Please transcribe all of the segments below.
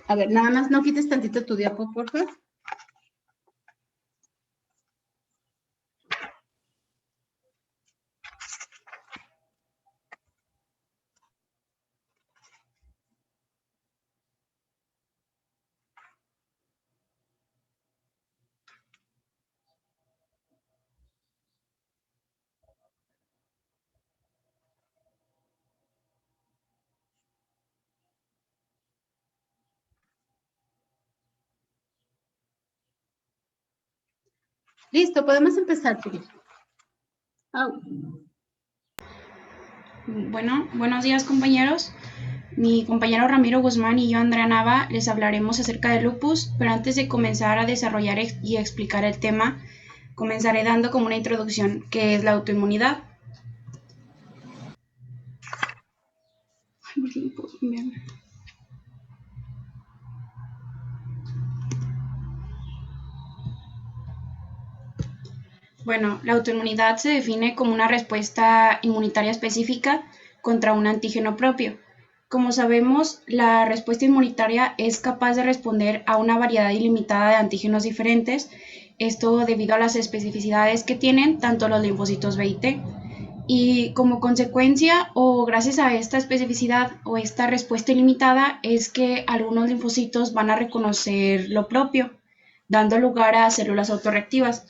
A ver, nada más no quites tantito tu diapo, por favor. Listo, podemos empezar, Pili. Bueno, buenos días compañeros. Mi compañero Ramiro Guzmán y yo, Andrea Nava, les hablaremos acerca del lupus, pero antes de comenzar a desarrollar y explicar el tema, comenzaré dando como una introducción, que es la autoinmunidad. Bueno, la autoinmunidad se define como una respuesta inmunitaria específica contra un antígeno propio. Como sabemos, la respuesta inmunitaria es capaz de responder a una variedad ilimitada de antígenos diferentes, esto debido a las especificidades que tienen tanto los linfocitos B y T. Y como consecuencia o gracias a esta especificidad o esta respuesta ilimitada es que algunos linfocitos van a reconocer lo propio, dando lugar a células autorreactivas.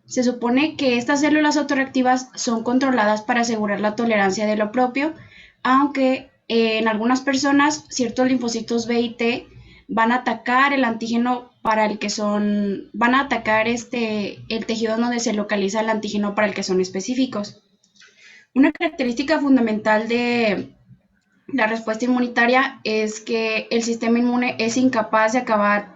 Se supone que estas células autorreactivas son controladas para asegurar la tolerancia de lo propio, aunque en algunas personas ciertos linfocitos B y T van a atacar el antígeno para el que son, van a atacar el tejido donde se localiza el antígeno para el que son específicos. Una característica fundamental de la respuesta inmunitaria es que el sistema inmune es incapaz de acabar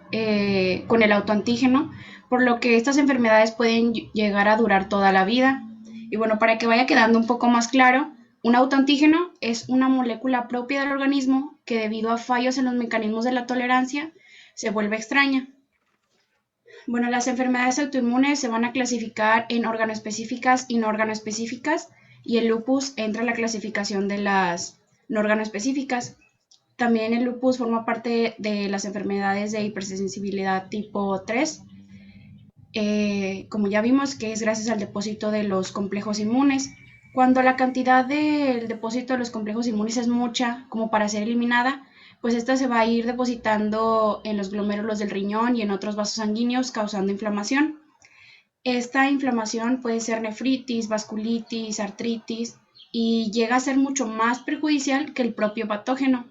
con el autoantígeno, por lo que estas enfermedades pueden llegar a durar toda la vida. Y bueno, para que vaya quedando un poco más claro, un autoantígeno es una molécula propia del organismo que debido a fallos en los mecanismos de la tolerancia se vuelve extraña. Bueno, las enfermedades autoinmunes se van a clasificar en organoespecíficas y no organoespecíficas, y el lupus entra en la clasificación de las no organoespecíficas. También el lupus forma parte de las enfermedades de hipersensibilidad tipo 3, como ya vimos, que es gracias al depósito de los complejos inmunes. Cuando la cantidad del depósito de los complejos inmunes es mucha como para ser eliminada, pues esta se va a ir depositando en los glomérulos del riñón y en otros vasos sanguíneos, causando inflamación. Esta inflamación puede ser nefritis, vasculitis, artritis, y llega a ser mucho más perjudicial que el propio patógeno.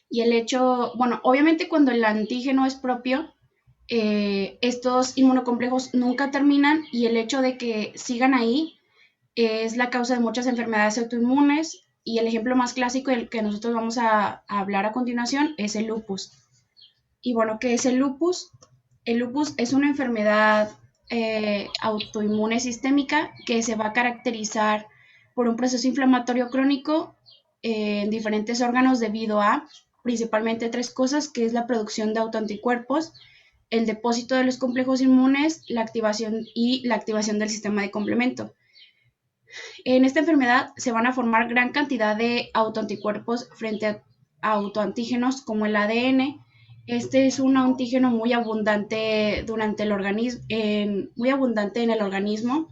Y el hecho, bueno, obviamente cuando el antígeno es propio, estos inmunocomplejos nunca terminan, y el hecho de que sigan ahí es la causa de muchas enfermedades autoinmunes, y el ejemplo más clásico del que nosotros vamos a hablar a continuación es el lupus. Y bueno, ¿qué es el lupus? El lupus es una enfermedad autoinmune sistémica que se va a caracterizar por un proceso inflamatorio crónico en diferentes órganos debido a principalmente tres cosas, que es la producción de autoanticuerpos, el depósito de los complejos inmunes, la activación del sistema de complemento. En esta enfermedad se van a formar gran cantidad de autoanticuerpos frente a autoantígenos como el ADN. Este es un antígeno muy abundante durante el organismo, muy abundante en el organismo,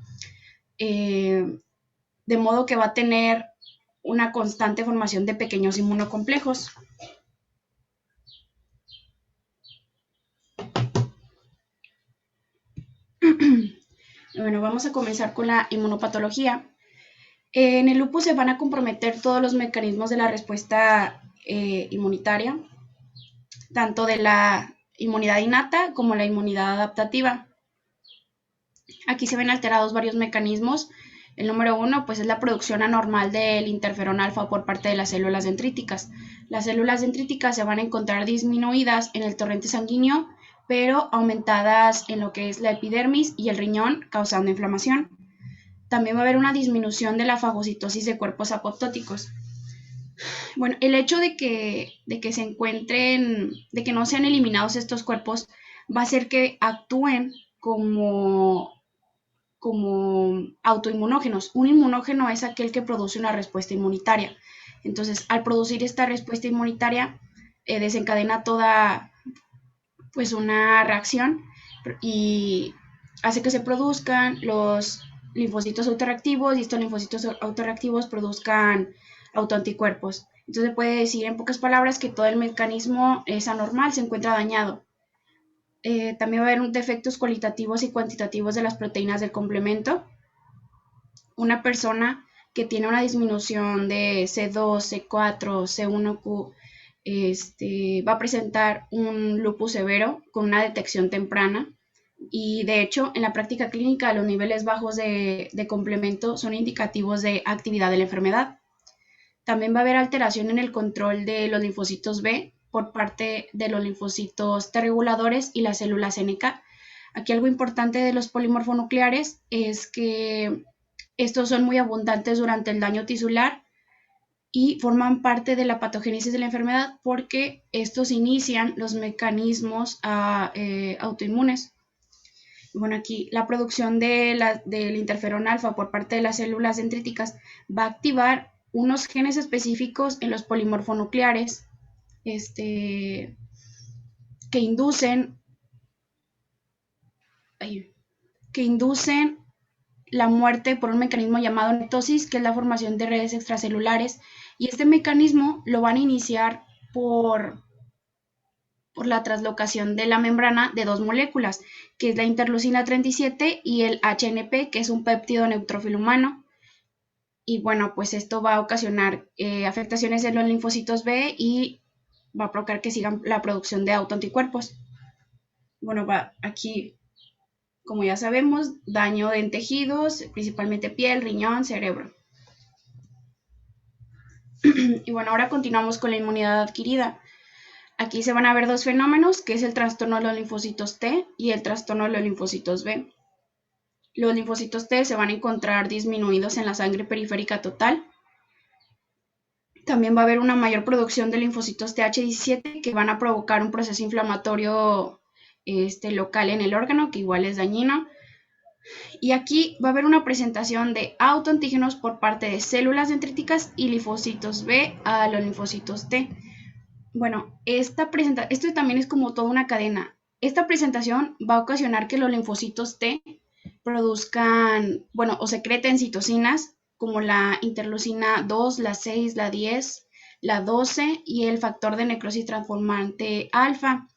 de modo que va a tener una constante formación de pequeños inmunocomplejos. Bueno, vamos a comenzar con la inmunopatología. En el lupus se van a comprometer todos los mecanismos de la respuesta inmunitaria, tanto de la inmunidad innata como la inmunidad adaptativa. Aquí se ven alterados varios mecanismos. El número uno, pues, es la producción anormal del interferón alfa por parte de las células dendríticas. Las células dendríticas se van a encontrar disminuidas en el torrente sanguíneo, pero aumentadas en lo que es la epidermis y el riñón, causando inflamación. También va a haber una disminución de la fagocitosis de cuerpos apoptóticos. Bueno, el hecho de que se encuentren, de que no sean eliminados estos cuerpos, va a hacer que actúen como autoinmunógenos. Un inmunógeno es aquel que produce una respuesta inmunitaria. Entonces, al producir esta respuesta inmunitaria, desencadena toda pues una reacción y hace que se produzcan los linfocitos autorreactivos y estos linfocitos autorreactivos produzcan autoanticuerpos. Entonces se puede decir en pocas palabras que todo el mecanismo es anormal, se encuentra dañado. También va a haber defectos cualitativos y cuantitativos de las proteínas del complemento. Una persona que tiene una disminución de C2, C4, C1Q, va a presentar un lupus severo con una detección temprana. Y de hecho, en la práctica clínica, los niveles bajos de complemento son indicativos de actividad de la enfermedad. También va a haber alteración en el control de los linfocitos B por parte de los linfocitos T reguladores y las células NK. Aquí algo importante de los polimorfonucleares es que estos son muy abundantes durante el daño tisular y forman parte de la patogénesis de la enfermedad porque estos inician los mecanismos autoinmunes. Bueno, aquí la producción del interferón alfa por parte de las células dendríticas va a activar unos genes específicos en los polimorfonucleares que inducen la muerte por un mecanismo llamado netosis, que es la formación de redes extracelulares, y este mecanismo lo van a iniciar por la translocación de la membrana de dos moléculas, que es la interleucina 37 y el HNP, que es un péptido neutrófilo humano. Y bueno, pues esto va a ocasionar afectaciones en los linfocitos B y va a provocar que sigan la producción de autoanticuerpos. Bueno, aquí, como ya sabemos, daño en tejidos, principalmente piel, riñón, cerebro. Y bueno, ahora continuamos con la inmunidad adquirida. Aquí se van a ver dos fenómenos, que es el trastorno de los linfocitos T y el trastorno de los linfocitos B. Los linfocitos T se van a encontrar disminuidos en la sangre periférica total. También va a haber una mayor producción de linfocitos TH17 que van a provocar un proceso inflamatorio local en el órgano, que igual es dañino. Y aquí va a haber una presentación de autoantígenos por parte de células dendríticas y linfocitos B a los linfocitos T. Bueno, esto también es como toda una cadena. Esta presentación va a ocasionar que los linfocitos T produzcan, bueno, o secreten citocinas como la interleucina 2, la 6, la 10, la 12 y el factor de necrosis transformante alfa.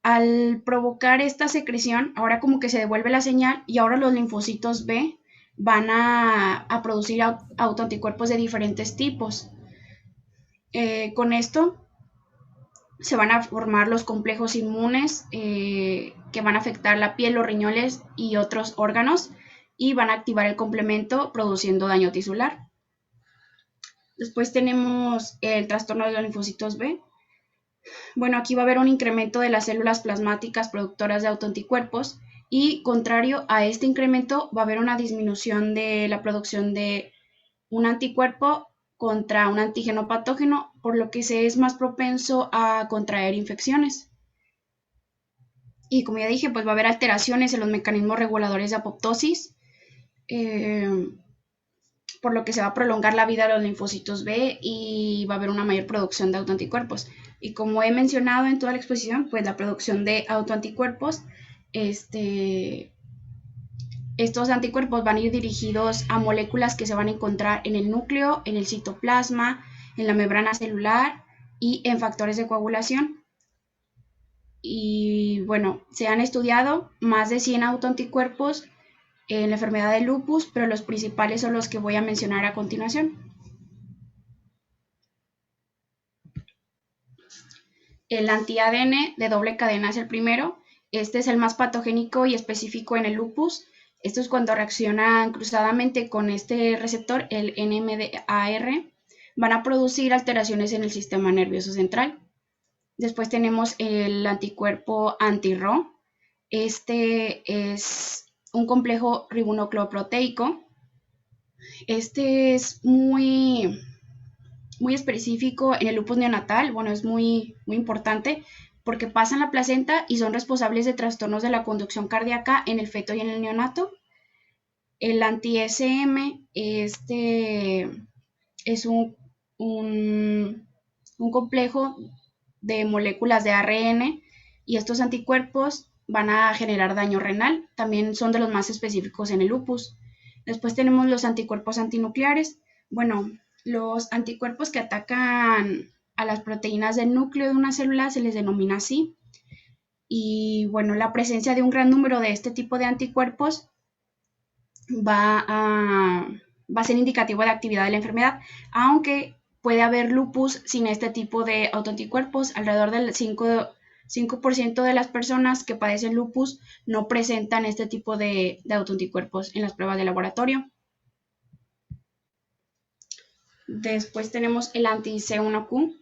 Al provocar esta secreción, ahora como que se devuelve la señal y ahora los linfocitos B van a producir autoanticuerpos de diferentes tipos. Con esto se van a formar los complejos inmunes que van a afectar la piel, los riñones y otros órganos y van a activar el complemento produciendo daño tisular. Después tenemos el trastorno de los linfocitos B. Bueno, aquí va a haber un incremento de las células plasmáticas productoras de autoanticuerpos y contrario a este incremento va a haber una disminución de la producción de un anticuerpo contra un antígeno patógeno, por lo que se es más propenso a contraer infecciones. Y como ya dije, pues va a haber alteraciones en los mecanismos reguladores de apoptosis, por lo que se va a prolongar la vida de los linfocitos B y va a haber una mayor producción de autoanticuerpos. Y como he mencionado en toda la exposición, pues la producción de autoanticuerpos, estos anticuerpos van a ir dirigidos a moléculas que se van a encontrar en el núcleo, en el citoplasma, en la membrana celular y en factores de coagulación. Y bueno, se han estudiado más de 100 autoanticuerpos en la enfermedad de lupus, pero los principales son los que voy a mencionar a continuación. El anti-ADN de doble cadena es el primero. Este es el más patogénico y específico en el lupus. Esto es cuando reaccionan cruzadamente con este receptor, el NMDAR, van a producir alteraciones en el sistema nervioso central. Después tenemos el anticuerpo anti-Ro. Este es un complejo ribonucleoproteico. Este es muy específico en el lupus neonatal. Bueno, es muy importante porque pasan la placenta y son responsables de trastornos de la conducción cardíaca en el feto y en el neonato. El anti-SM, es un complejo de moléculas de ARN y estos anticuerpos van a generar daño renal. También son de los más específicos en el lupus. Después tenemos los anticuerpos antinucleares. Bueno, los anticuerpos que atacan a las proteínas del núcleo de una célula se les denomina así. Y bueno, la presencia de un gran número de este tipo de anticuerpos va a ser indicativo de actividad de la enfermedad, aunque puede haber lupus sin este tipo de autoanticuerpos. Alrededor del 5% de las personas que padecen lupus no presentan este tipo de autoanticuerpos en las pruebas de laboratorio. Después tenemos el anti-C1Q.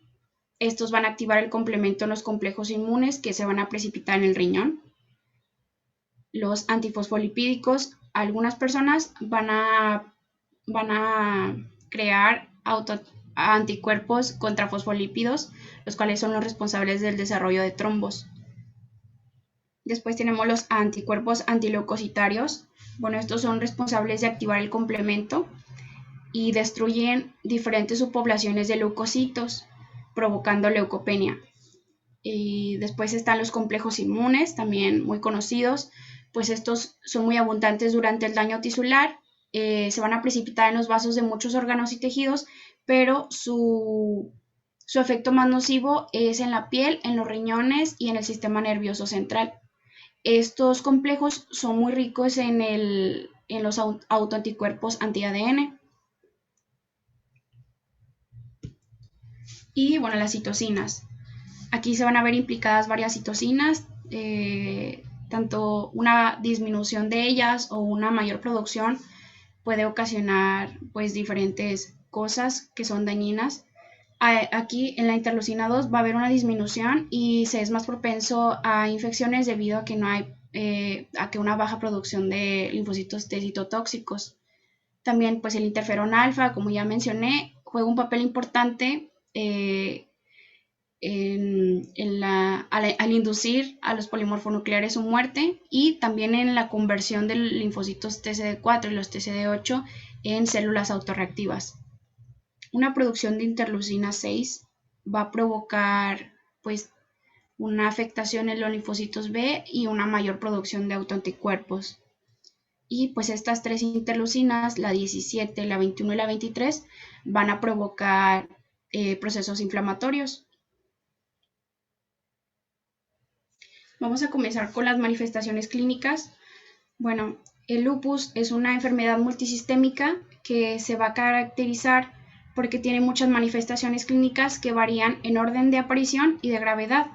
Estos van a activar el complemento en los complejos inmunes que se van a precipitar en el riñón. Los antifosfolipídicos, algunas personas van a crear anticuerpos contra fosfolípidos, los cuales son los responsables del desarrollo de trombos. Después tenemos los anticuerpos antileucocitarios. Bueno, estos son responsables de activar el complemento y destruyen diferentes subpoblaciones de leucocitos, provocando leucopenia. Y después están los complejos inmunes, también muy conocidos, pues estos son muy abundantes durante el daño tisular, se van a precipitar en los vasos de muchos órganos y tejidos, pero su efecto más nocivo es en la piel, en los riñones y en el sistema nervioso central. Estos complejos son muy ricos en los autoanticuerpos anti-ADN. Y bueno, las citocinas. Aquí se van a ver implicadas varias citocinas, tanto una disminución de ellas o una mayor producción puede ocasionar pues diferentes cosas que son dañinas. Aquí en la interleucina 2 va a haber una disminución y se es más propenso a infecciones debido a que no hay una baja producción de linfocitos T citotóxicos. También pues el interferón alfa, como ya mencioné, juega un papel importante al inducir a los polimorfonucleares su muerte y también en la conversión de linfocitos TCD4 y los TCD8 en células autorreactivas. Una producción de interleucina 6 va a provocar pues una afectación en los linfocitos B y una mayor producción de autoanticuerpos. Y pues estas tres interleucinas, la 17, la 21 y la 23, van a provocar procesos inflamatorios. Vamos a comenzar con las manifestaciones clínicas. Bueno, el lupus es una enfermedad multisistémica que se va a caracterizar porque tiene muchas manifestaciones clínicas que varían en orden de aparición y de gravedad.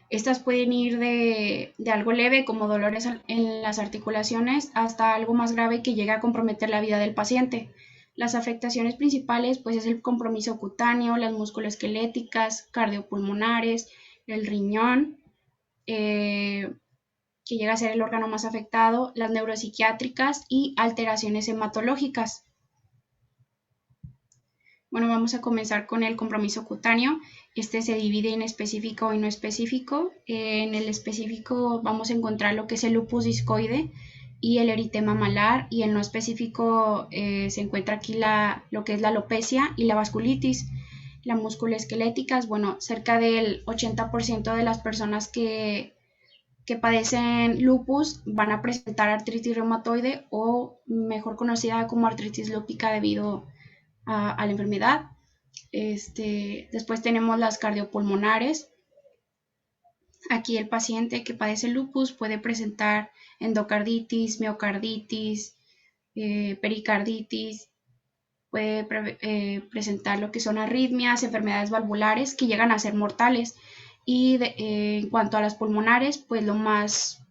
Estas pueden ir de algo leve como dolores en las articulaciones hasta algo más grave que llega a comprometer la vida del paciente. Las afectaciones principales pues es el compromiso cutáneo, las musculoesqueléticas, cardiopulmonares, el riñón, que llega a ser el órgano más afectado, las neuropsiquiátricas y alteraciones hematológicas. Bueno, vamos a comenzar con el compromiso cutáneo. Este se divide en específico y no específico. En el específico vamos a encontrar lo que es el lupus discoide y el eritema malar, y en no específico se encuentra aquí lo que es la alopecia y la vasculitis. Las musculoesqueléticas, bueno, cerca del 80% de las personas que padecen lupus van a presentar artritis reumatoide o mejor conocida como artritis lúpica debido a la enfermedad. Después tenemos las cardiopulmonares. Aquí el paciente que padece lupus puede presentar endocarditis, miocarditis, pericarditis, puede presentar lo que son arritmias, enfermedades valvulares que llegan a ser mortales. Y en cuanto a las pulmonares, pues lo más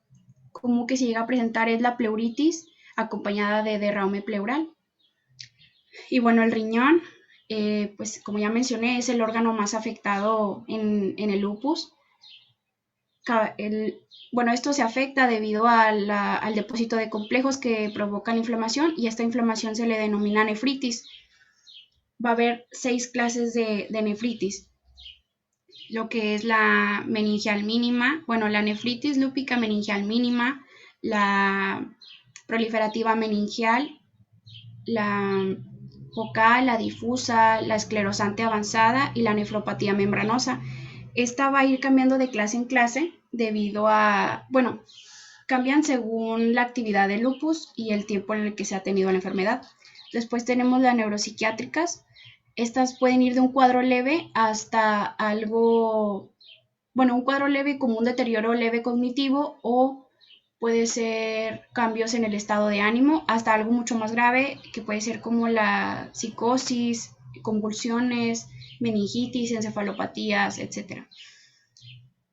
común que se llega a presentar es la pleuritis acompañada de derrame pleural. Y bueno, el riñón, pues como ya mencioné, es el órgano más afectado en el lupus. Bueno, esto se afecta debido al depósito de complejos que provoca la inflamación, y esta inflamación se le denomina nefritis. Va a haber 6 clases de nefritis. Lo que es la meningial mínima, bueno, la nefritis lúpica meningial mínima, la proliferativa meningial, la focal, la difusa, la esclerosante avanzada y la nefropatía membranosa. Esta va a ir cambiando de clase en clase debido a, bueno, cambian según la actividad del lupus y el tiempo en el que se ha tenido la enfermedad. Después tenemos las neuropsiquiátricas. Estas pueden ir de un cuadro leve hasta algo, bueno, un cuadro leve como un deterioro leve cognitivo, o puede ser cambios en el estado de ánimo hasta algo mucho más grave, que puede ser como la psicosis, convulsiones, meningitis, encefalopatías, etcétera.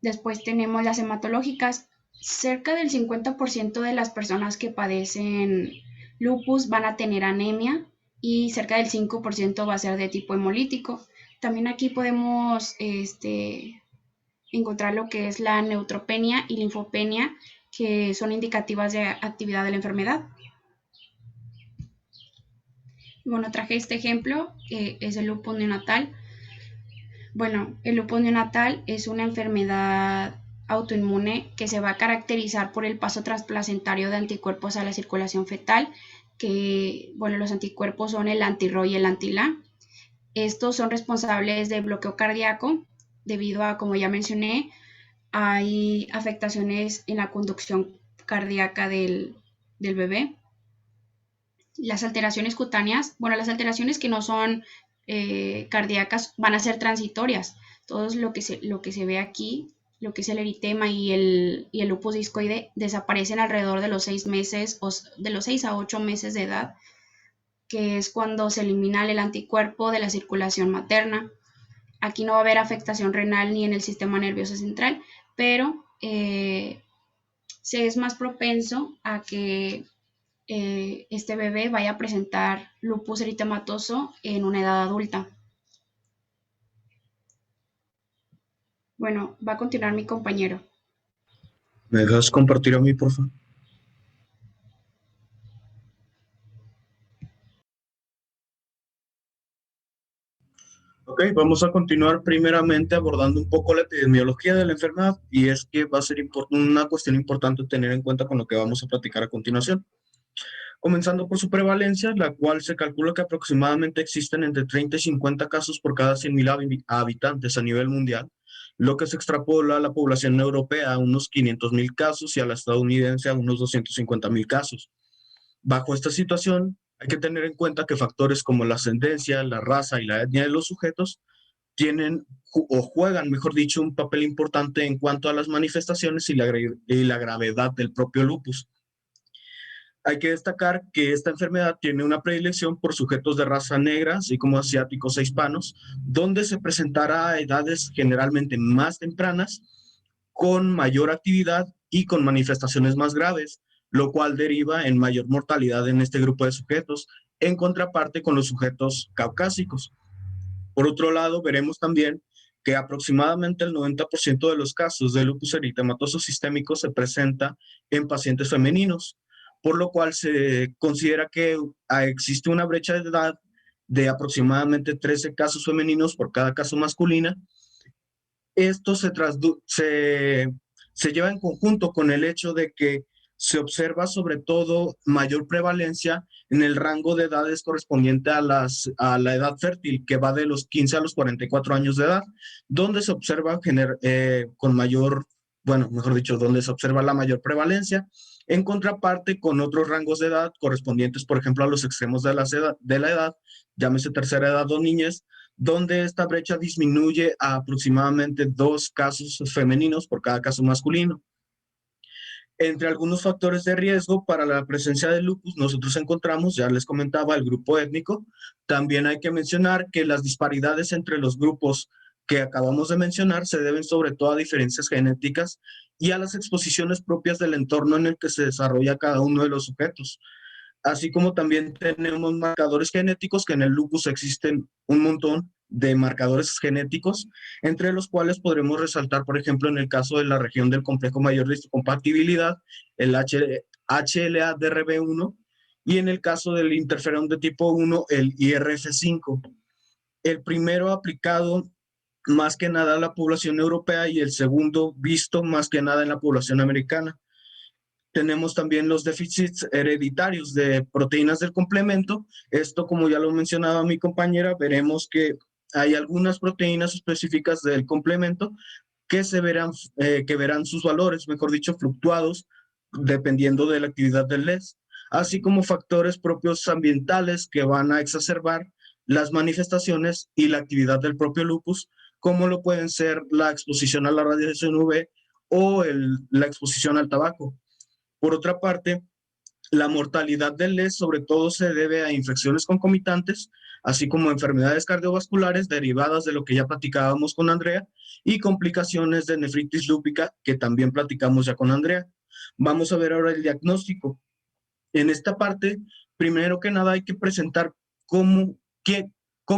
Después tenemos las hematológicas. Cerca del 50% de las personas que padecen lupus van a tener anemia y cerca del 5% va a ser de tipo hemolítico. También aquí podemos encontrar lo que es la neutropenia y linfopenia, que son indicativas de actividad de la enfermedad. Bueno, traje este ejemplo, que es el lupus neonatal. Bueno, el lupus neonatal es una enfermedad autoinmune que se va a caracterizar por el paso transplacentario de anticuerpos a la circulación fetal, que, bueno, los anticuerpos son el anti-RO y el anti-LA. Estos son responsables de bloqueo cardíaco debido a, como ya mencioné, hay afectaciones en la conducción cardíaca del bebé. Las alteraciones cutáneas, bueno, las alteraciones que no son cardíacas van a ser transitorias. Todo lo que se ve aquí, lo que es el eritema y el lupus discoide, desaparecen alrededor de los 6 meses, o de los 6 a 8 meses de edad, que es cuando se elimina el anticuerpo de la circulación materna. Aquí no va a haber afectación renal ni en el sistema nervioso central, pero se es más propenso a que este bebé vaya a presentar lupus eritematoso en una edad adulta. Bueno, va a continuar mi compañero. ¿Me dejas compartir a mí, por favor? Ok, vamos a continuar primeramente abordando un poco la epidemiología de la enfermedad, y es que va a ser una cuestión importante tener en cuenta con lo que vamos a platicar a continuación. Comenzando por su prevalencia, la cual se calcula que aproximadamente existen entre 30 y 50 casos por cada 100.000 habitantes a nivel mundial, lo que se extrapola a la población europea a unos 500.000 casos y a la estadounidense a unos 250.000 casos. Bajo esta situación, hay que tener en cuenta que factores como la ascendencia, la raza y la etnia de los sujetos tienen o juegan, mejor dicho, un papel importante en cuanto a las manifestaciones y la gravedad del propio lupus. Hay que destacar que esta enfermedad tiene una predilección por sujetos de raza negra, así como asiáticos e hispanos, donde se presentará a edades generalmente más tempranas, con mayor actividad y con manifestaciones más graves, lo cual deriva en mayor mortalidad en este grupo de sujetos, en contraparte con los sujetos caucásicos. Por otro lado, veremos también que aproximadamente el 90% de los casos de lupus eritematoso sistémico se presenta en pacientes femeninos, por lo cual se considera que existe una brecha de edad de aproximadamente 13 casos femeninos por cada caso masculino. Esto se lleva en conjunto con el hecho de que se observa sobre todo mayor prevalencia en el rango de edades correspondiente a la edad fértil, que va de los 15 a los 44 años de edad, donde se observa con mayor, bueno, mejor dicho, donde se observa la mayor prevalencia, en contraparte con otros rangos de edad correspondientes, por ejemplo, a los extremos de la edad, llámese tercera edad o niñez, donde esta brecha disminuye a aproximadamente 2 casos femeninos por cada caso masculino. Entre algunos factores de riesgo para la presencia de lupus, nosotros encontramos, ya les comentaba, el grupo étnico. También hay que mencionar que las disparidades entre los grupos que acabamos de mencionar se deben sobre todo a diferencias genéticas y a las exposiciones propias del entorno en el que se desarrolla cada uno de los sujetos. Así como también tenemos marcadores genéticos, que en el lupus existen un montón de marcadores genéticos, entre los cuales podremos resaltar, por ejemplo, en el caso de la región del complejo mayor de histocompatibilidad, el HLA-DRB1, y en el caso del interferón de tipo 1, el IRF5. El primero aplicado más que nada a la población europea y el segundo visto más que nada en la población americana. Tenemos también los déficits hereditarios de proteínas del complemento. Esto, como ya lo mencionaba mi compañera, veremos que hay algunas proteínas específicas del complemento que verán sus valores, mejor dicho, fluctuados dependiendo de la actividad del LES, así como factores propios ambientales que van a exacerbar las manifestaciones y la actividad del propio lupus, como lo pueden ser la exposición a la radiación UV o la exposición al tabaco. Por otra parte, la mortalidad del LES sobre todo se debe a infecciones concomitantes, así como enfermedades cardiovasculares derivadas de lo que ya platicábamos con Andrea y complicaciones de nefritis lúpica que también platicamos ya con Andrea. Vamos a ver ahora el diagnóstico. En esta parte, primero que nada hay que presentar cómo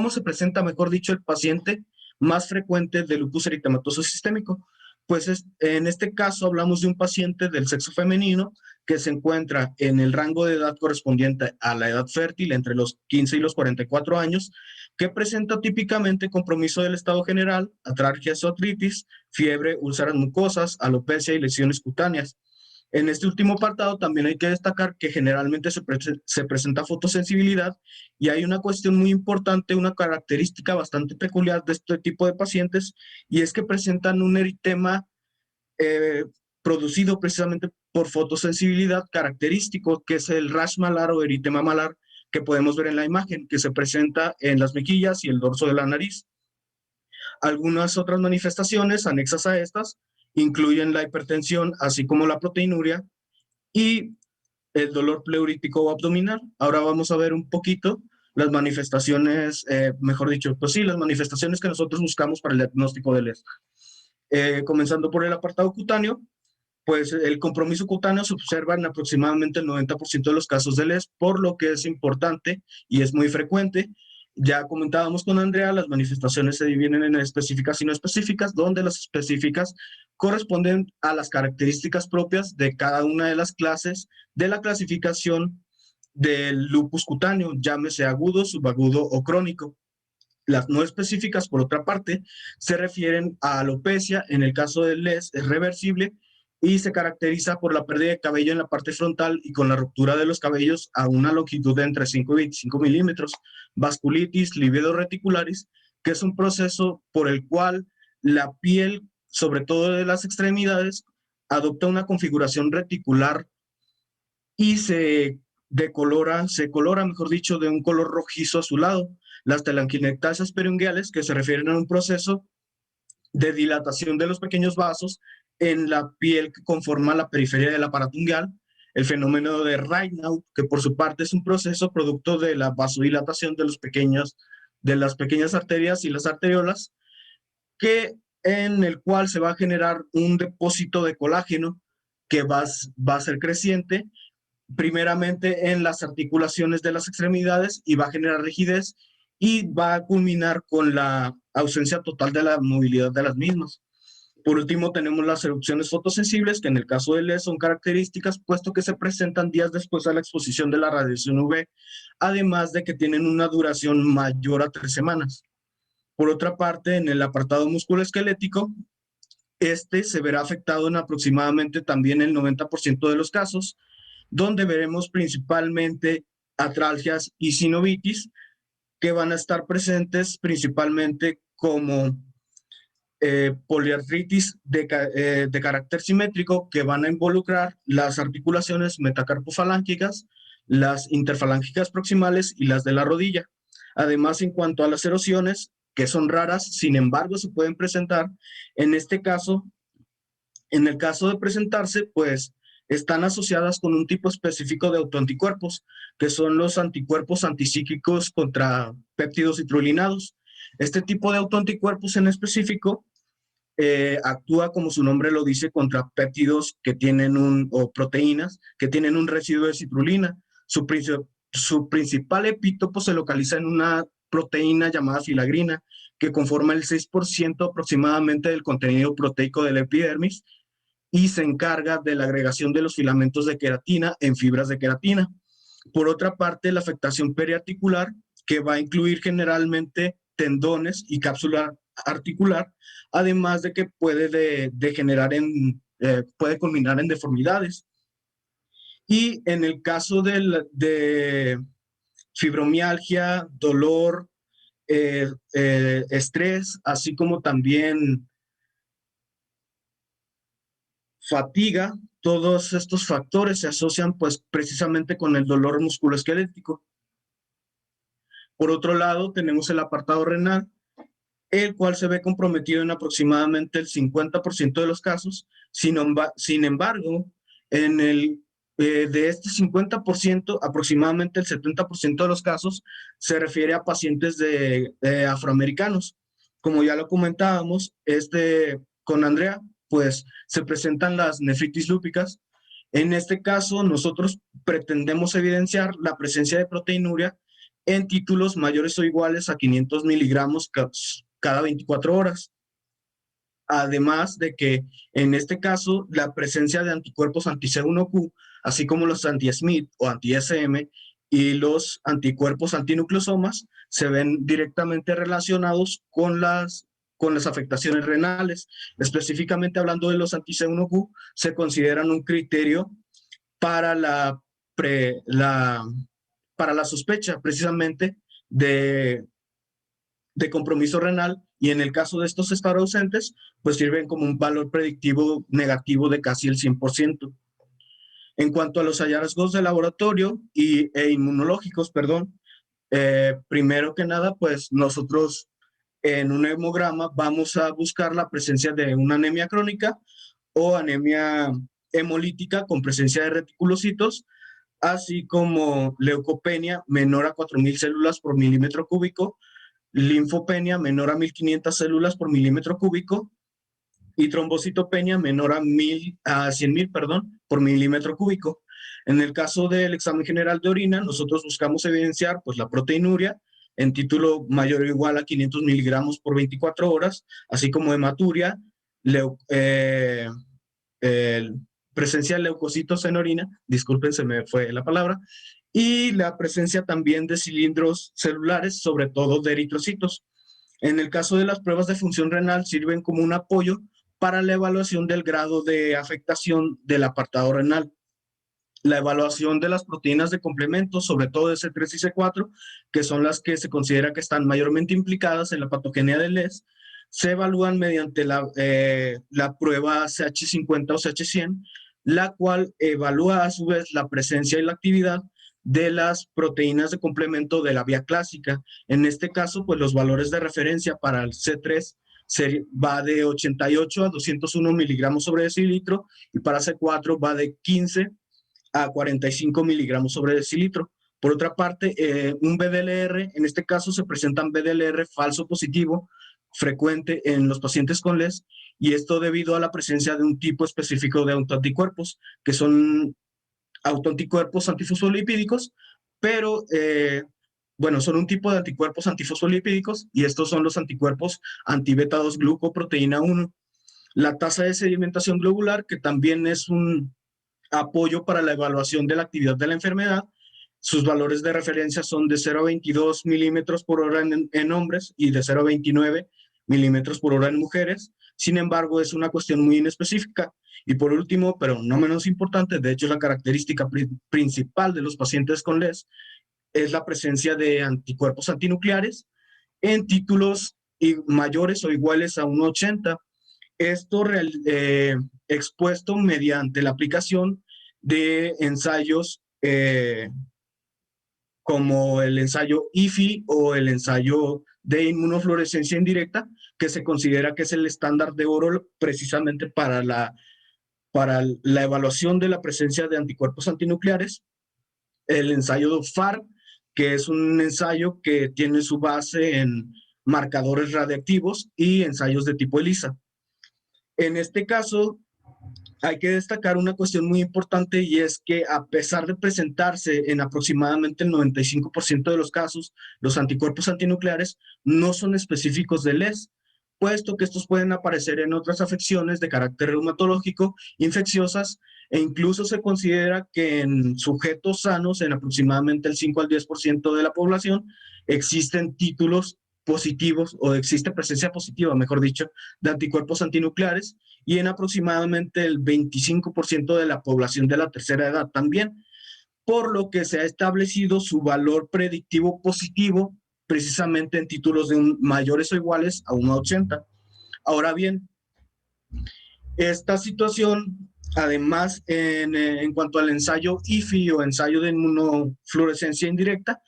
se presenta, mejor dicho, el paciente más frecuente de lupus eritematoso sistémico. Pues en este caso hablamos de un paciente del sexo femenino que se encuentra en el rango de edad correspondiente a la edad fértil entre los 15 y los 44 años, que presenta típicamente compromiso del estado general, atralgias o artritis, fiebre, úlceras mucosas, alopecia y lesiones cutáneas. En este último apartado también hay que destacar que generalmente se presenta fotosensibilidad y hay una cuestión muy importante, una característica bastante peculiar de este tipo de pacientes, y es que presentan un eritema producido precisamente por fotosensibilidad característico, que es el rash malar o eritema malar que podemos ver en la imagen, que se presenta en las mejillas y el dorso de la nariz. Algunas otras manifestaciones anexas a estas incluyen la hipertensión, así como la proteinuria y el dolor pleurítico o abdominal. Ahora vamos a ver un poquito las manifestaciones, mejor dicho, pues sí, las manifestaciones que nosotros buscamos para el diagnóstico del LES. Comenzando por el apartado cutáneo, pues el compromiso cutáneo se observa en aproximadamente el 90% de los casos de LES, por lo que es importante y es muy frecuente. Ya comentábamos con Andrea, las manifestaciones se dividen en específicas y no específicas, donde las específicas corresponden a las características propias de cada una de las clases de la clasificación del lupus cutáneo, llámese agudo, subagudo o crónico. Las no específicas, por otra parte, se refieren a alopecia. En el caso del LES es reversible y se caracteriza por la pérdida de cabello en la parte frontal y con la ruptura de los cabellos a una longitud de entre 5 y 25 milímetros. Vasculitis livedo-reticularis, que es un proceso por el cual la piel, sobre todo de las extremidades, adopta una configuración reticular y se colora, mejor dicho, de un color rojizo azulado. Las telangiectasias perunguales, que se refieren a un proceso de dilatación de los pequeños vasos en la piel que conforma la periferia del aparato ungueal. El fenómeno de Raynaud, que por su parte es un proceso producto de la vasodilatación de las pequeñas arterias y las arteriolas, en el cual se va a generar un depósito de colágeno que va a ser creciente, primeramente en las articulaciones de las extremidades, y va a generar rigidez y va a culminar con la ausencia total de la movilidad de las mismas. Por último, tenemos las erupciones fotosensibles, que en el caso del LES son características, puesto que se presentan días después de la exposición de la radiación UV, además de que tienen una duración mayor a 3 semanas. Por otra parte, en el apartado musculoesquelético, este se verá afectado en aproximadamente también el 90% de los casos, donde veremos principalmente atralgias y sinovitis, que van a estar presentes principalmente como poliartritis de carácter simétrico, que van a involucrar las articulaciones metacarpofalángicas, las interfalángicas proximales y las de la rodilla. Además, en cuanto a las erosiones, que son raras, sin embargo, se pueden presentar. En este caso, en el caso de presentarse, pues están asociadas con un tipo específico de autoanticuerpos, que son los anticuerpos anticíclicos contra péptidos citrulinados. Este tipo de autoanticuerpos en específico actúa, como su nombre lo dice, contra péptidos que tienen o proteínas que tienen un residuo de citrulina. Su principal epítopo se localiza en una proteína llamada filagrina, que conforma el 6% aproximadamente del contenido proteico de la epidermis y se encarga de la agregación de los filamentos de queratina en fibras de queratina. Por otra parte, la afectación periarticular, que va a incluir generalmente tendones y cápsula articular, además de que puede puede culminar en deformidades. Y en el caso de fibromialgia, dolor estrés, así como también fatiga. Todos estos factores se asocian pues precisamente con el dolor musculoesquelético. Por otro lado, tenemos el apartado renal, el cual se ve comprometido en aproximadamente el 50% de los casos. Sin embargo, de este 50%, aproximadamente el 70% de los casos se refiere a pacientes de afroamericanos. Como ya lo comentábamos, con Andrea, pues se presentan las nefritis lúpicas. En este caso, nosotros pretendemos evidenciar la presencia de proteinuria en títulos mayores o iguales a 500 miligramos cada 24 horas. Además de que en este caso la presencia de anticuerpos anti-C1Q, así como los anti-SMID o anti-SM y los anticuerpos antinucleosomas, se ven directamente relacionados con las afectaciones renales. Específicamente hablando de los anti-C1Q, se consideran un criterio para para la sospecha precisamente de compromiso renal, y en el caso de estos estar ausentes, pues sirven como un valor predictivo negativo de casi el 100%. En cuanto a los hallazgos de laboratorio e inmunológicos, perdón, primero que nada, pues nosotros en un hemograma vamos a buscar la presencia de una anemia crónica o anemia hemolítica con presencia de reticulocitos, así como leucopenia menor a 4.000 células por milímetro cúbico, linfopenia menor a 1.500 células por milímetro cúbico y trombocitopenia menor a 100.000, perdón, por milímetro cúbico. En el caso del examen general de orina, nosotros buscamos evidenciar pues la proteinuria en título mayor o igual a 500 miligramos por 24 horas, así como hematuria, presencia de leucocitos en orina, disculpen, se me fue la palabra, y la presencia también de cilindros celulares, sobre todo de eritrocitos. En el caso de las pruebas de función renal, sirven como un apoyo para la evaluación del grado de afectación del apartado renal. La evaluación de las proteínas de complemento, sobre todo de C3 y C4, que son las que se considera que están mayormente implicadas en la patogenia del LES, se evalúan mediante la prueba CH50 o CH100, la cual evalúa a su vez la presencia y la actividad de las proteínas de complemento de la vía clásica. En este caso, pues los valores de referencia para el C3 va de 88 a 201 miligramos sobre decilitro, y para C4 va de 15 a 45 miligramos sobre decilitro. Por otra parte, un BDLR, en este caso se presentan BDLR falso positivo, frecuente en los pacientes con LES, y esto debido a la presencia de un tipo específico de autoanticuerpos, que son autoanticuerpos antifosfolipídicos, pero bueno, son un tipo de anticuerpos antifosfolipídicos, y estos son los anticuerpos anti-beta 2 glucoproteína 1. La tasa de sedimentación globular, que también es un apoyo para la evaluación de la actividad de la enfermedad. Sus valores de referencia son de 0,22 milímetros por hora en hombres y de 0,29 milímetros por hora en mujeres. Sin embargo, es una cuestión muy inespecífica. Y por último, pero no menos importante, de hecho la característica principal de los pacientes con LES es la presencia de anticuerpos antinucleares en títulos mayores o iguales a 1,80. Esto expuesto mediante la aplicación de ensayos como el ensayo IFI o el ensayo de inmunofluorescencia indirecta, que se considera que es el estándar de oro precisamente para la evaluación de la presencia de anticuerpos antinucleares. El ensayo FAR, que es un ensayo que tiene su base en marcadores radiactivos y ensayos de tipo ELISA. En este caso, hay que destacar una cuestión muy importante, y es que a pesar de presentarse en aproximadamente el 95% de los casos, los anticuerpos antinucleares no son específicos de LES, puesto que estos pueden aparecer en otras afecciones de carácter reumatológico, infecciosas, e incluso se considera que en sujetos sanos, en aproximadamente el 5 al 10% de la población, existen títulos positivos, o existe presencia positiva, mejor dicho, de anticuerpos antinucleares, y en aproximadamente el 25% de la población de la tercera edad también, por lo que se ha establecido su valor predictivo positivo precisamente en títulos de mayores o iguales a 1/80. Ahora bien, esta situación, además, en cuanto al ensayo IFI o ensayo de inmunofluorescencia indirecta,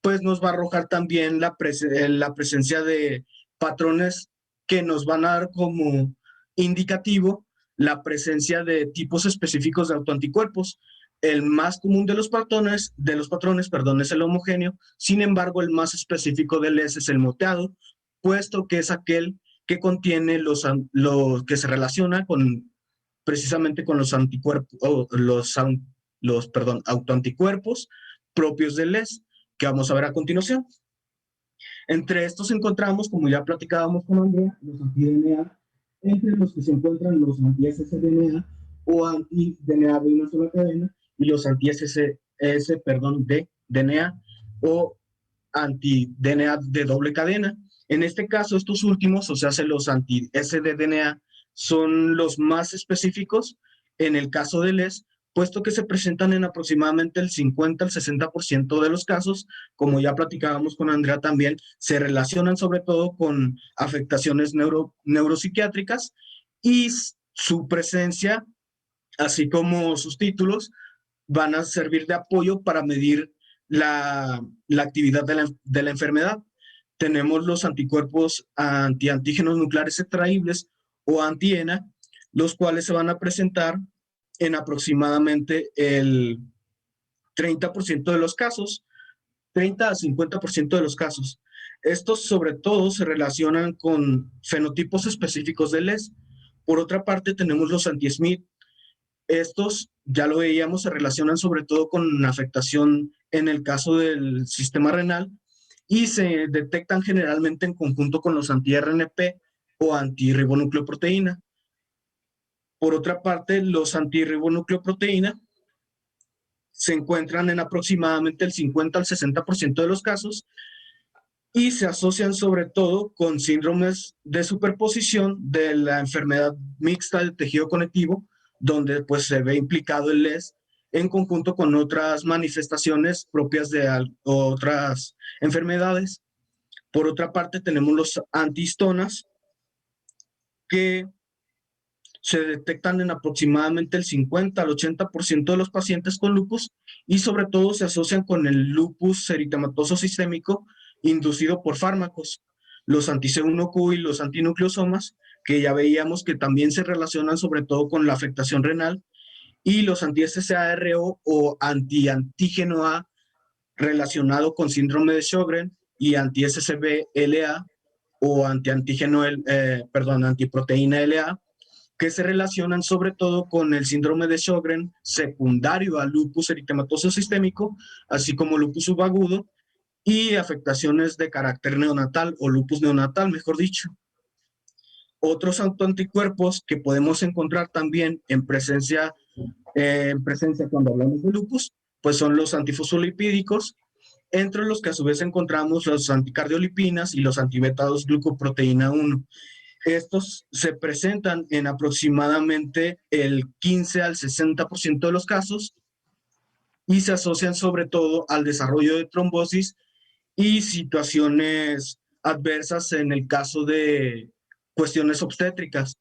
pues nos va a arrojar también la presencia de patrones que nos van a dar como indicativo la presencia de tipos específicos de autoanticuerpos. El más común de los patrones, es el homogéneo. Sin embargo, el más específico del S es el moteado, puesto que es aquel que contiene los que se relaciona precisamente con los anticuerpos, autoanticuerpos propios del S, que vamos a ver a continuación. Entre estos encontramos, como ya platicábamos con Andrea, los anti-DNA, entre los que se encuentran los anti-ssDNA o anti-DNA de una sola cadena y los de DNA o anti-DNA de doble cadena. En este caso, estos últimos, o sea, los anti-sDNA, son los más específicos en el caso del ES, puesto que se presentan en aproximadamente el 50 al 60% de los casos. Como ya platicábamos con Andrea también, se relacionan sobre todo con afectaciones neuropsiquiátricas y su presencia, así como sus títulos, van a servir de apoyo para medir la actividad de la enfermedad. Tenemos los anticuerpos antígenos nucleares extraíbles o anti-ENA, los cuales se van a presentar en aproximadamente el 30% de los casos, 30 a 50% de los casos. Estos sobre todo se relacionan con fenotipos específicos del ES. Por otra parte, tenemos los anti-SMID. Estos, ya lo veíamos, se relacionan sobre todo con afectación en el caso del sistema renal y se detectan generalmente en conjunto con los anti-RNP o antirribonucleoproteína. Por otra parte, los antirribonucleoproteína se encuentran en aproximadamente el 50 al 60% de los casos y se asocian sobre todo con síndromes de superposición de la enfermedad mixta del tejido conectivo, donde pues se ve implicado el LES en conjunto con otras manifestaciones propias de otras enfermedades. Por otra parte, tenemos los antihistonas, que se detectan en aproximadamente el 50 al 80% de los pacientes con lupus y sobre todo se asocian con el lupus eritematoso sistémico inducido por fármacos. Los anti-C1Q y los antinucleosomas, que ya veíamos que también se relacionan sobre todo con la afectación renal, y los anti-SSARO o anti-antígeno A relacionado con síndrome de Sjögren y anti-SCB-LA o antiproteína LA, que se relacionan sobre todo con el síndrome de Sjögren secundario al lupus eritematoso sistémico, así como lupus subagudo y afectaciones de carácter neonatal o lupus neonatal, mejor dicho. Otros autoanticuerpos que podemos encontrar también en presencia cuando hablamos de lupus, pues son los antifosfolipídicos, entre los que a su vez encontramos los anticardiolipinas y los antibeta-2 glucoproteína 1. Estos se presentan en aproximadamente el 15 al 60% de los casos y se asocian sobre todo al desarrollo de trombosis y situaciones adversas en el caso de cuestiones obstétricas.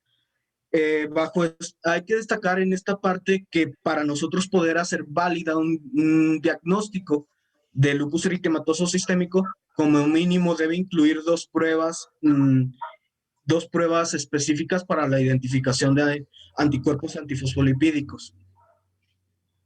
Hay que destacar en esta parte que para nosotros poder hacer válida un diagnóstico de lupus eritematoso sistémico, como mínimo debe incluir dos pruebas específicas para la identificación de anticuerpos antifosfolipídicos.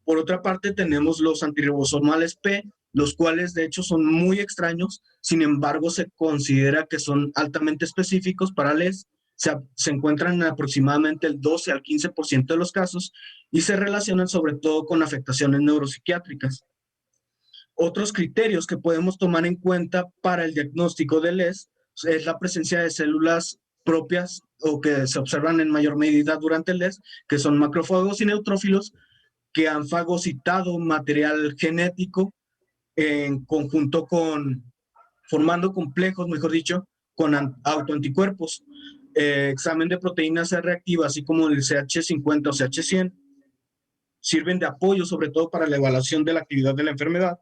Por otra parte, tenemos los antirribosomales P, los cuales de hecho son muy extraños, sin embargo se considera que son altamente específicos para LES, se encuentran en aproximadamente el 12 al 15% de los casos y se relacionan sobre todo con afectaciones neuropsiquiátricas. Otros criterios que podemos tomar en cuenta para el diagnóstico de LES es la presencia de células propias o que se observan en mayor medida durante el LES, que son macrófagos y neutrófilos, que han fagocitado material genético en conjunto formando complejos, mejor dicho, con autoanticuerpos. Examen de proteínas C reactivas, así como el CH50 o CH100, sirven de apoyo sobre todo para la evaluación de la actividad de la enfermedad.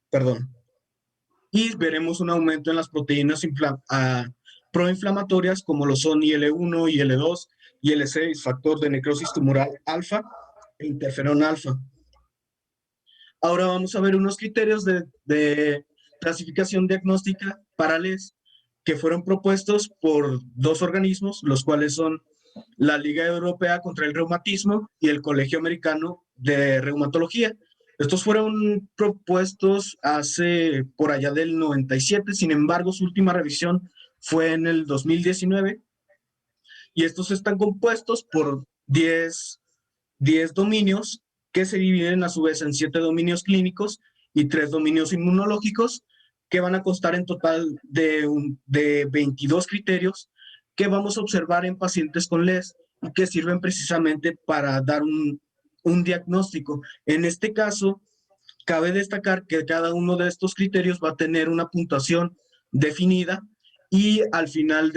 Perdón. y veremos un aumento en las proteínas proinflamatorias como lo son IL-1, IL-2, IL-6, factor de necrosis tumoral alfa e interferón alfa. Ahora vamos a ver unos criterios de clasificación diagnóstica para LES que fueron propuestos por dos organismos, los cuales son la Liga Europea contra el Reumatismo y el Colegio Americano de Reumatología. Estos fueron propuestos hace por allá del 97, sin embargo, su última revisión fue en el 2019, y estos están compuestos por 10 dominios que se dividen a su vez en 7 dominios clínicos y 3 dominios inmunológicos, que van a constar en total de 22 criterios que vamos a observar en pacientes con LES y que sirven precisamente para dar un diagnóstico. En este caso, cabe destacar que cada uno de estos criterios va a tener una puntuación definida, y al final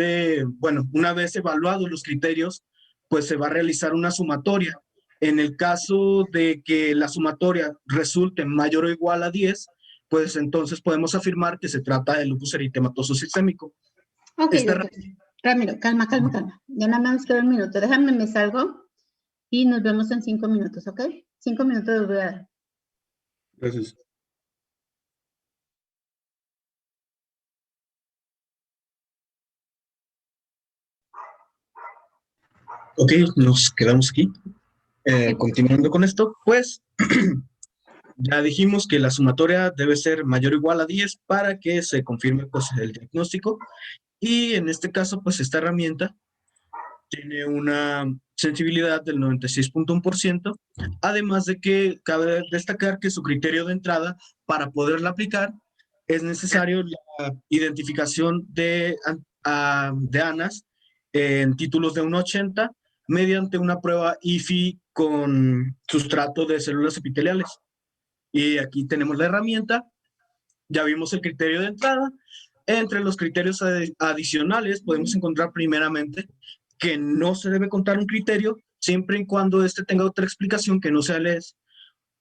una vez evaluados los criterios, pues se va a realizar una sumatoria. En el caso de que la sumatoria resulte mayor o igual a 10, pues entonces podemos afirmar que se trata de lupus eritematoso sistémico. Ok, doctor. Ramiro, calma. Ya nada más queda un minuto. Déjame, me salgo y nos vemos en 5 minutos, ¿ok? 5 minutos de durada. Gracias. Ok, nos quedamos aquí. Continuando con esto, pues ya dijimos que la sumatoria debe ser mayor o igual a 10 para que se confirme pues, el diagnóstico. Y en este caso, pues esta herramienta tiene una sensibilidad del 96.1%, además de que cabe destacar que su criterio de entrada para poderla aplicar es necesario la identificación de ANAS en títulos de 1.80 mediante una prueba IFI con sustrato de células epiteliales. Y aquí tenemos la herramienta, ya vimos el criterio de entrada. Entre los criterios adicionales podemos encontrar primeramente que no se debe contar un criterio siempre y cuando este tenga otra explicación que no sea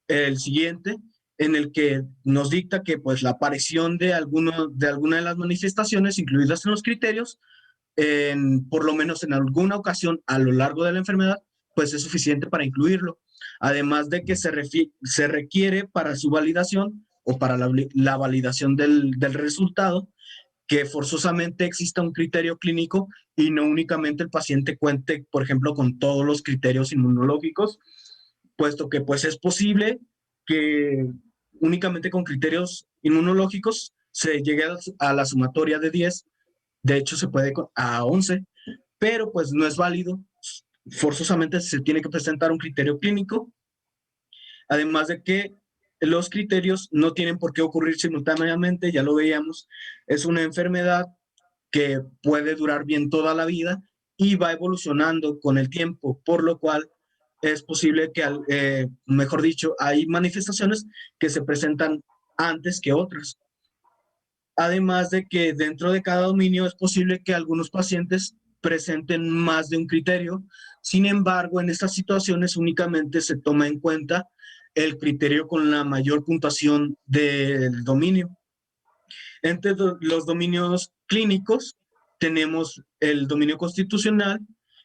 el siguiente, en el que nos dicta que pues la aparición de alguna de las manifestaciones incluidas en los criterios, por lo menos en alguna ocasión a lo largo de la enfermedad, pues es suficiente para incluirlo. Además de que se requiere para su validación o para la validación del resultado, que forzosamente exista un criterio clínico y no únicamente el paciente cuente, por ejemplo, con todos los criterios inmunológicos, puesto que pues es posible que únicamente con criterios inmunológicos se llegue a la sumatoria de 10, de hecho se puede a 11, pero pues no es válido, forzosamente se tiene que presentar un criterio clínico, además de que los criterios no tienen por qué ocurrir simultáneamente, ya lo veíamos, es una enfermedad que puede durar bien toda la vida y va evolucionando con el tiempo, por lo cual es posible que, mejor dicho, hay manifestaciones que se presentan antes que otras. Además de que dentro de cada dominio es posible que algunos pacientes presenten más de un criterio. Sin embargo, en estas situaciones únicamente se toma en cuenta el criterio con la mayor puntuación del dominio. Entre los dominios clínicos tenemos el dominio constitucional,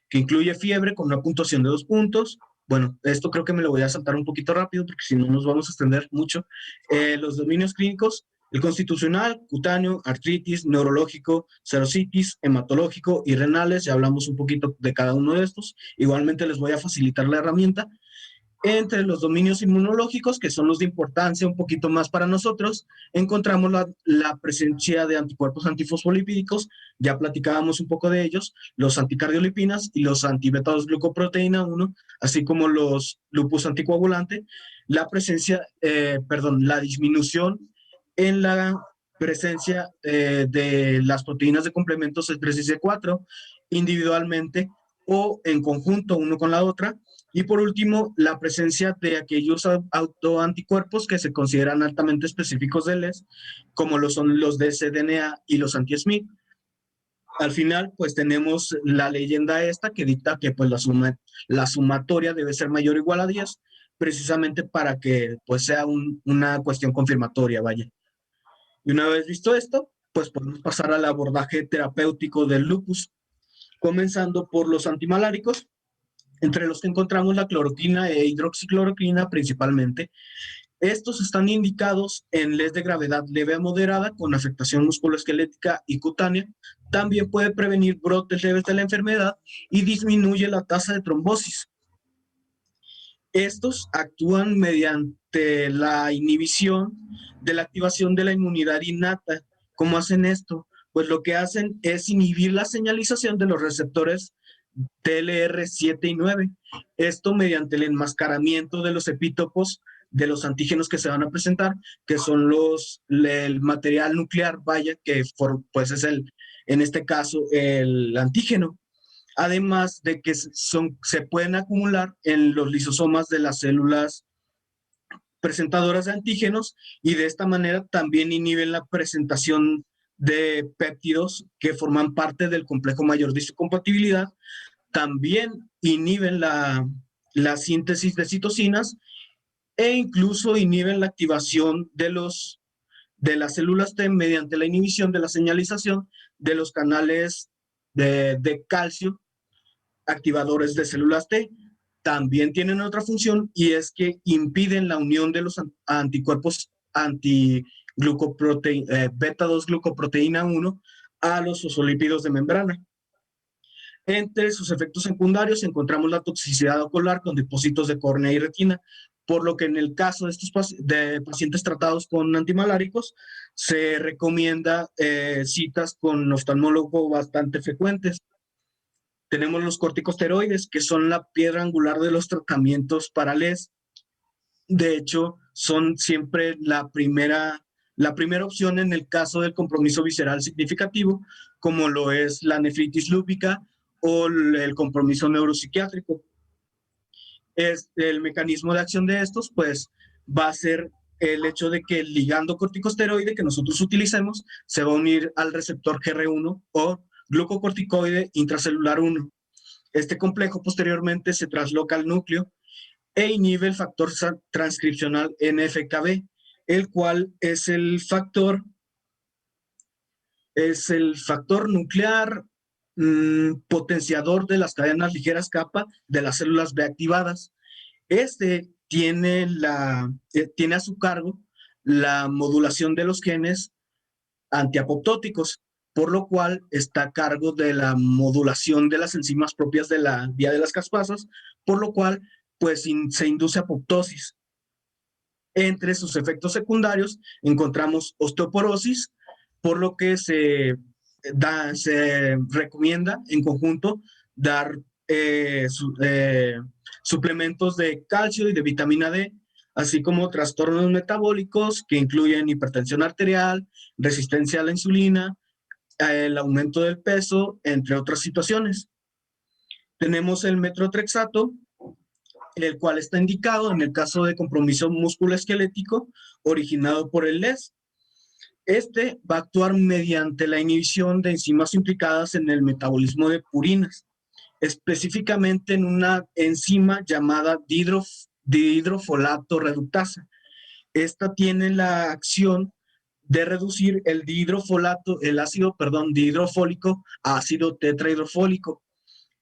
que incluye fiebre con una puntuación de 2 puntos. Bueno, esto creo que me lo voy a saltar un poquito rápido porque si no nos vamos a extender mucho. Los dominios clínicos, el constitucional, cutáneo, artritis, neurológico, serositis, hematológico y renales. Ya hablamos un poquito de cada uno de estos. Igualmente les voy a facilitar la herramienta. Entre los dominios inmunológicos, que son los de importancia un poquito más para nosotros, encontramos la presencia de anticuerpos antifosfolipídicos, ya platicábamos un poco de ellos, los anticardiolipinas y los antibeta-2-glucoproteína 1, así como los lupus anticoagulante, la disminución en la presencia de las proteínas de complementos C3 y C4 individualmente o en conjunto uno con la otra. Y por último, la presencia de aquellos autoanticuerpos que se consideran altamente específicos de LES, como lo son los de cDNA y los anti-SMIC. Al final, pues tenemos la leyenda esta que dicta que pues la sumatoria debe ser mayor o igual a 10, precisamente para que pues sea una cuestión confirmatoria, vaya. Y una vez visto esto, pues podemos pasar al abordaje terapéutico del lupus, comenzando por los antimaláricos, entre los que encontramos la cloroquina e hidroxicloroquina principalmente. Estos están indicados en LES de gravedad leve a moderada con afectación musculoesquelética y cutánea. También puede prevenir brotes leves de la enfermedad y disminuye la tasa de trombosis. Estos actúan mediante la inhibición de la activación de la inmunidad innata. ¿Cómo hacen esto? Pues lo que hacen es inhibir la señalización de los receptores TLR7 y 9. Esto mediante el enmascaramiento de los epítopos de los antígenos que se van a presentar, que son el material nuclear, vaya, que pues es en este caso, el antígeno. Además de que se pueden acumular en los lisosomas de las células presentadoras de antígenos y de esta manera también inhiben la presentación de péptidos que forman parte del complejo mayor de histocompatibilidad. También inhiben la síntesis de citocinas e incluso inhiben la activación de las células T mediante la inhibición de la señalización de los canales de calcio activadores de células T. También tienen otra función y es que impiden la unión de los anticuerpos beta-2-glucoproteína 1 a los fosfolípidos de membrana. Entre sus efectos secundarios encontramos la toxicidad ocular con depósitos de córnea y retina, por lo que en el caso de estos pacientes tratados con antimaláricos se recomienda citas con oftalmólogo bastante frecuentes. Tenemos los corticosteroides, que son la piedra angular de los tratamientos para LES. De hecho, son siempre la primera opción en el caso del compromiso visceral significativo, como lo es la nefritis lúpica o el compromiso neuropsiquiátrico. El mecanismo de acción de estos, pues, va a ser el hecho de que el ligando corticosteroide que nosotros utilicemos se va a unir al receptor GR1 o glucocorticoide intracelular 1. Este complejo posteriormente se trasloca al núcleo e inhibe el factor transcripcional NF-κB, el cual es el factor nuclear potenciador de las cadenas ligeras kappa de las células B activadas. Este tiene a su cargo la modulación de los genes antiapoptóticos, por lo cual está a cargo de la modulación de las enzimas propias de la vía de las caspasas, por lo cual pues se induce apoptosis. Entre sus efectos secundarios encontramos osteoporosis, por lo que se recomienda en conjunto dar suplementos de calcio y de vitamina D, así como trastornos metabólicos que incluyen hipertensión arterial, resistencia a la insulina, el aumento del peso, entre otras situaciones. Tenemos el metrotrexato, el cual está indicado en el caso de compromiso musculoesquelético originado por el LES. Este va a actuar mediante la inhibición de enzimas implicadas en el metabolismo de purinas, específicamente en una enzima llamada dihidrofolato reductasa. Esta tiene la acción de reducir el ácido dihidrofólico a ácido tetrahidrofólico,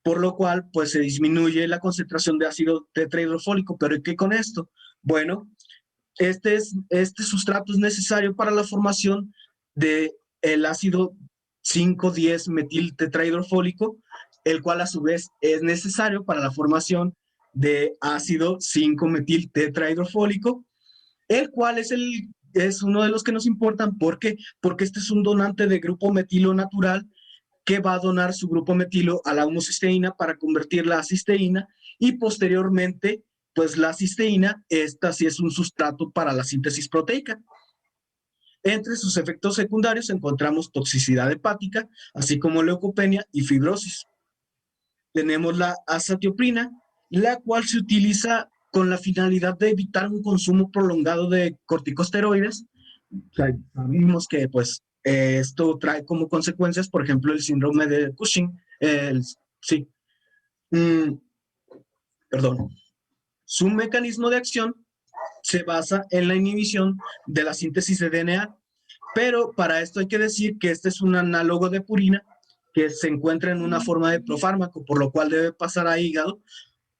por lo cual pues se disminuye la concentración de ácido tetrahidrofólico. ¿Pero qué con esto? Bueno, este sustrato es necesario para la formación del ácido 5,10 metiltetrahidrofólico, el cual a su vez es necesario para la formación de ácido 5-metiltetrahidrofólico, el cual es uno de los que nos importan. ¿Por qué? Porque este es un donante de grupo metilo natural que va a donar su grupo metilo a la homocisteína para convertirla a cisteína y posteriormente, pues la cisteína, esta sí es un sustrato para la síntesis proteica. Entre sus efectos secundarios encontramos toxicidad hepática, así como leucopenia y fibrosis. Tenemos la azatioprina, la cual se utiliza con la finalidad de evitar un consumo prolongado de corticosteroides. Sabemos que pues esto trae como consecuencias, por ejemplo, el síndrome de Cushing. Su mecanismo de acción se basa en la inhibición de la síntesis de DNA Pero para esto hay que decir que este es un análogo de purina que se encuentra en una forma de profármaco, por lo cual debe pasar a hígado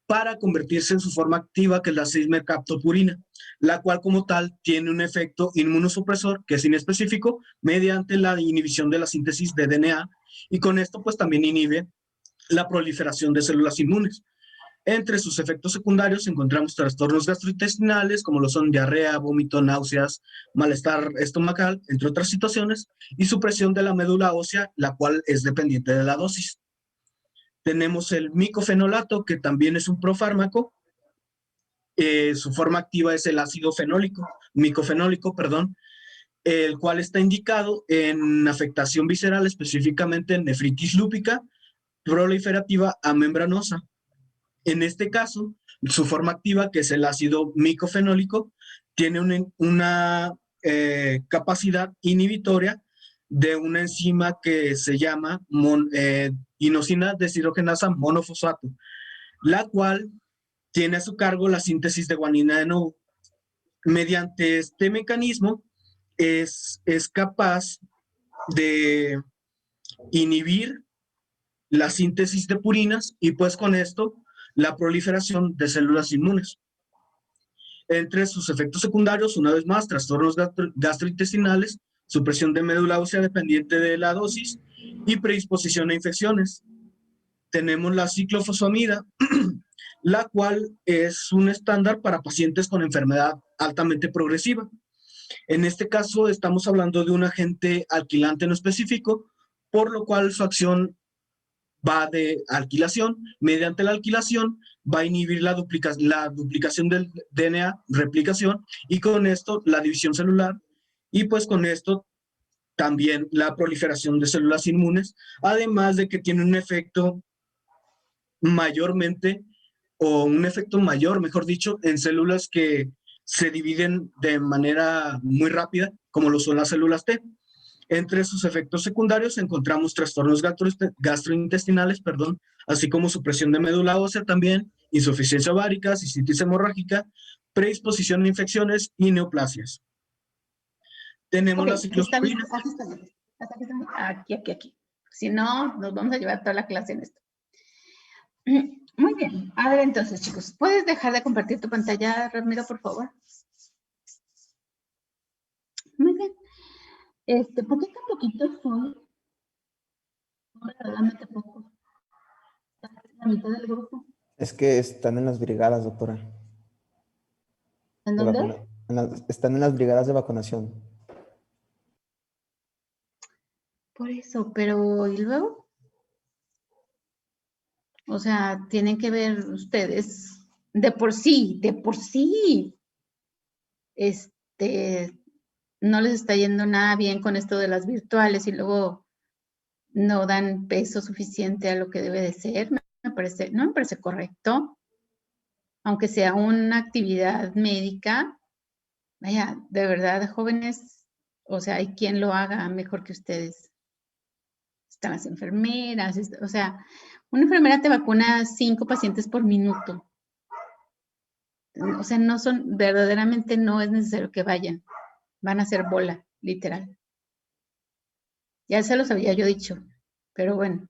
para convertirse en su forma activa, que es la 6-mercaptopurina, la cual como tal tiene un efecto inmunosupresor, que es inespecífico, mediante la inhibición de la síntesis de DNA, y con esto pues también inhibe la proliferación de células inmunes. Entre sus efectos secundarios encontramos trastornos gastrointestinales, como lo son diarrea, vómito, náuseas, malestar estomacal, entre otras situaciones, y supresión de la médula ósea, la cual es dependiente de la dosis. Tenemos el micofenolato, que también es un profármaco. Su forma activa es el ácido micofenólico, el cual está indicado en afectación visceral, específicamente en nefritis lúpica proliferativa amembranosa. En este caso, su forma activa, que es el ácido micofenólico, tiene una capacidad inhibitoria de una enzima que se llama inosina deshidrogenasa monofosfato, la cual tiene a su cargo la síntesis de guanina de nuevo. Mediante este mecanismo es capaz de inhibir la síntesis de purinas y pues con esto la proliferación de células inmunes. Entre sus efectos secundarios, una vez más, trastornos gastrointestinales, supresión de médula ósea dependiente de la dosis y predisposición a infecciones. Tenemos la ciclofosfamida, la cual es un estándar para pacientes con enfermedad altamente progresiva. En este caso estamos hablando de un agente alquilante no específico, por lo cual su acción va de alquilación. Mediante la alquilación va a inhibir la duplicación del DNA, replicación, y con esto la división celular, y pues con esto también la proliferación de células inmunes, además de que tiene un efecto mayor, mejor dicho, en células que se dividen de manera muy rápida, como lo son las células T. Entre sus efectos secundarios encontramos trastornos gastrointestinales, así como supresión de médula ósea también, insuficiencia ovárica, cistitis hemorrágica, predisposición a infecciones y neoplasias. Tenemos la ciclosporina. Aquí. Si no, nos vamos a llevar toda la clase en esto. Muy bien. A ver, entonces, chicos, ¿puedes dejar de compartir tu pantalla, Ramiro, por favor? Muy bien. ¿Por qué tan poquitos son? Verdaderamente pocos. La mitad del grupo. Es que están en las brigadas, doctora. ¿En dónde? Están en las brigadas de vacunación. Por eso, pero ¿y luego? O sea, tienen que ver ustedes de por sí, no les está yendo nada bien con esto de las virtuales y luego no dan peso suficiente a lo que debe de ser. No me parece correcto. Aunque sea una actividad médica, vaya, de verdad, jóvenes, o sea, hay quien lo haga mejor que ustedes. Están las enfermeras, o sea, una enfermera te vacuna 5 pacientes por minuto. O sea, verdaderamente no es necesario que vayan. Van a hacer bola, literal. Ya se los había yo dicho, pero bueno.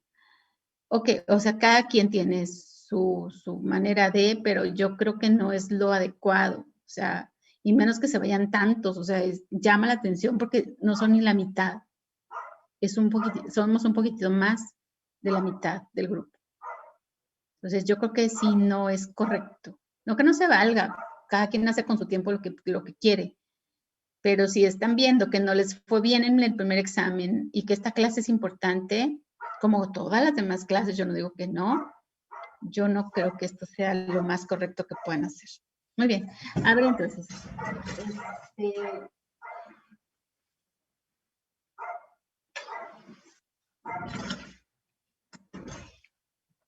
Ok, o sea, cada quien tiene su manera de, pero yo creo que no es lo adecuado. O sea, y menos que se vayan tantos, o sea, llama la atención porque no son ni la mitad. Somos un poquitito más de la mitad del grupo. Entonces, yo creo que sí no es correcto. No que no se valga, cada quien hace con su tiempo lo que quiere. Pero si están viendo que no les fue bien en el primer examen y que esta clase es importante, como todas las demás clases, yo no digo que no, yo no creo que esto sea lo más correcto que puedan hacer. Muy bien. A ver, entonces.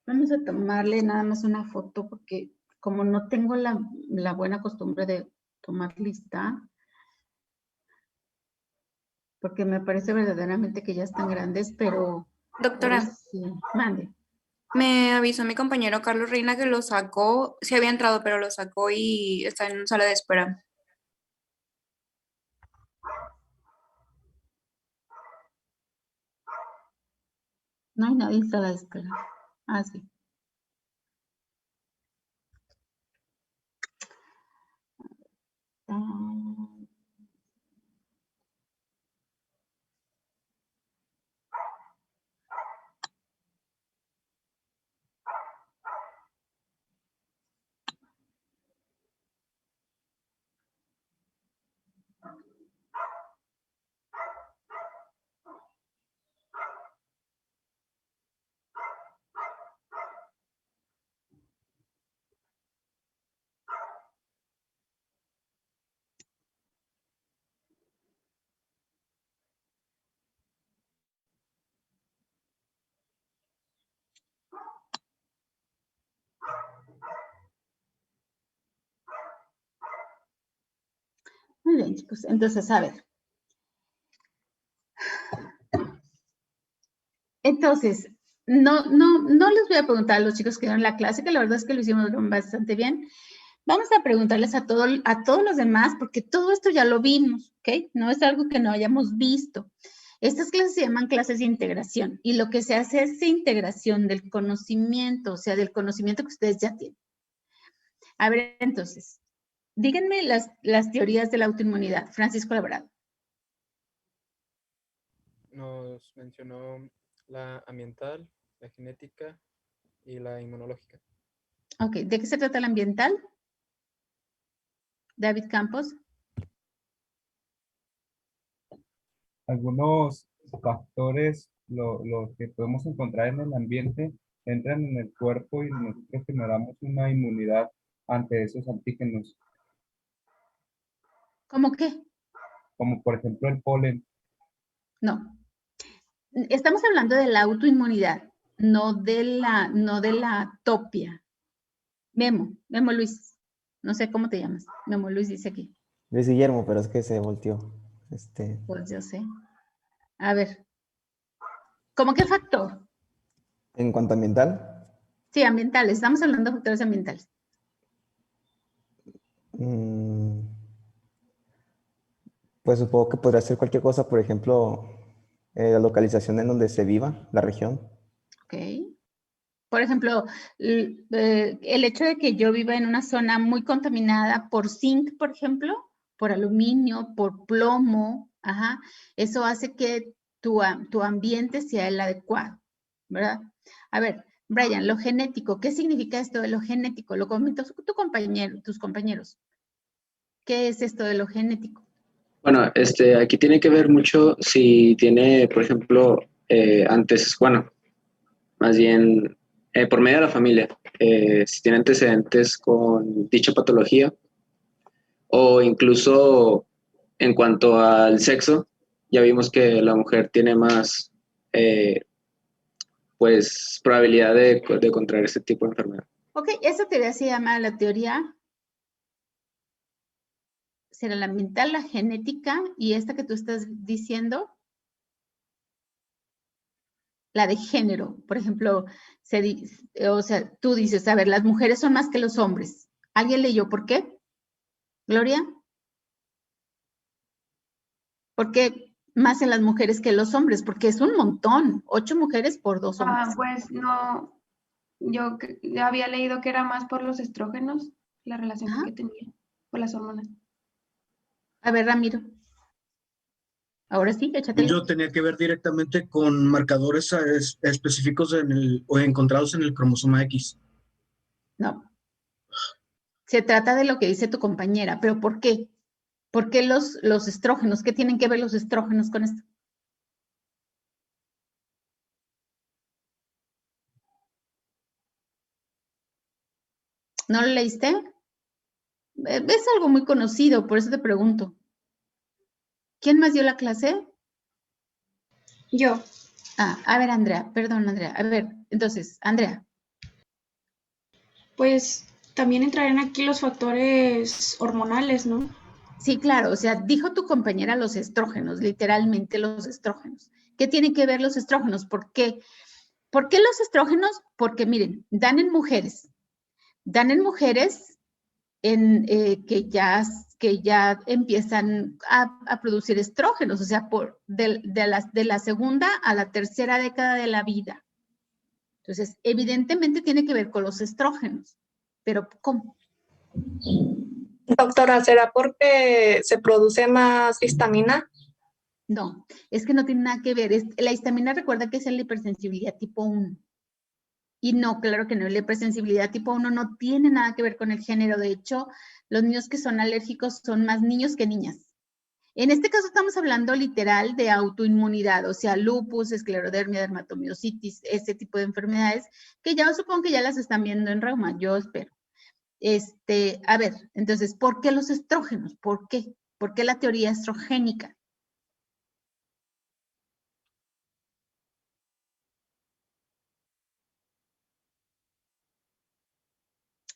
Vamos a tomarle nada más una foto porque como no tengo la buena costumbre de tomar lista, porque me parece verdaderamente que ya están grandes, pero... Doctora, sí, mande. me avisó mi compañero Carlos Reina que lo sacó, sí había entrado, pero lo sacó y está en sala de espera. No hay nadie en sala de espera. Ah, sí. Ah, muy bien, chicos. Entonces, a ver. Entonces, no les voy a preguntar a los chicos que dieron la clase, que la verdad es que lo hicimos bastante bien. Vamos a preguntarles a todos los demás, porque todo esto ya lo vimos, ¿ok? No es algo que no hayamos visto. Estas clases se llaman clases de integración, y lo que se hace es integración del conocimiento, o sea, del conocimiento que ustedes ya tienen. A ver, entonces, díganme las teorías de la autoinmunidad. Francisco Alvarado. Nos mencionó la ambiental, la genética y la inmunológica. Ok, ¿de qué se trata la ambiental? David Campos. Algunos factores, lo que podemos encontrar en el ambiente, entran en el cuerpo y nosotros generamos una inmunidad ante esos antígenos, ¿Cómo qué? como por ejemplo el polen. No. Estamos hablando de la autoinmunidad, no de la topia. Memo Luis. No sé cómo te llamas. Memo Luis dice aquí. Luis Guillermo, pero es que se volteó. Pues yo sé. A ver. ¿Cómo qué factor? En cuanto a ambiental, Sí, ambientales. Estamos hablando de factores ambientales. pues supongo que podría ser cualquier cosa, por ejemplo, la localización en donde se viva, la región. Ok. Por ejemplo, el hecho de que yo viva en una zona muy contaminada por zinc, por ejemplo, por aluminio, por plomo, ajá, eso hace que tu ambiente sea el adecuado, ¿verdad? A ver, Brian, lo genético, ¿qué significa esto de lo genético? Lo comentó tus compañeros. ¿Qué es esto de lo genético? Bueno, aquí tiene que ver mucho si tiene, por ejemplo, más bien por medio de la familia, si tiene antecedentes con dicha patología o incluso en cuanto al sexo, ya vimos que la mujer tiene más, pues, probabilidad de contraer este tipo de enfermedad. Ok, esa teoría se llama la teoría, será la ambiental, la genética, y esta que tú estás diciendo, la de género. Por ejemplo, o sea, tú dices, a ver, las mujeres son más que los hombres. ¿Alguien leyó por qué? Gloria. ¿Por qué más en las mujeres que los hombres? Porque es un montón. 8 mujeres por 2 hombres. Pues no, yo había leído que era más por los estrógenos, la relación Ajá. que tenía, por las hormonas. A ver, Ramiro. Ahora sí, échatelo. Yo tenía que ver directamente con marcadores específicos o encontrados en el cromosoma X. No. Se trata de lo que dice tu compañera, pero ¿por qué? ¿Por qué los estrógenos? ¿Qué tienen que ver los estrógenos con esto? ¿No lo leíste? Es algo muy conocido, por eso te pregunto. ¿Quién más dio la clase? Yo, Ah, a ver, Andrea, perdón, Andrea. A ver, entonces, Andrea. pues también entrarían aquí los factores hormonales, ¿no? Sí, claro, o sea, dijo tu compañera los estrógenos, literalmente los estrógenos. ¿Qué tienen que ver los estrógenos? ¿Por qué? ¿Por qué los estrógenos? Porque miren, dan en mujeres que ya empiezan a producir estrógenos, o sea, de la segunda a la tercera década de la vida, Entonces, evidentemente tiene que ver con los estrógenos, pero ¿cómo? Doctora, ¿será porque se produce más histamina? No, es que no tiene nada que ver. La histamina, recuerda que es la hipersensibilidad tipo 1. Y no, claro que no, la hipersensibilidad tipo 1 no tiene nada que ver con el género. De hecho, los niños que son alérgicos son más niños que niñas. En este caso estamos hablando literal de autoinmunidad, o sea, lupus, esclerodermia, dermatomiositis, ese tipo de enfermedades, que ya supongo que ya las están viendo en reuma, yo espero. A ver, entonces, ¿por qué los estrógenos? ¿Por qué? ¿Por qué la teoría estrogénica?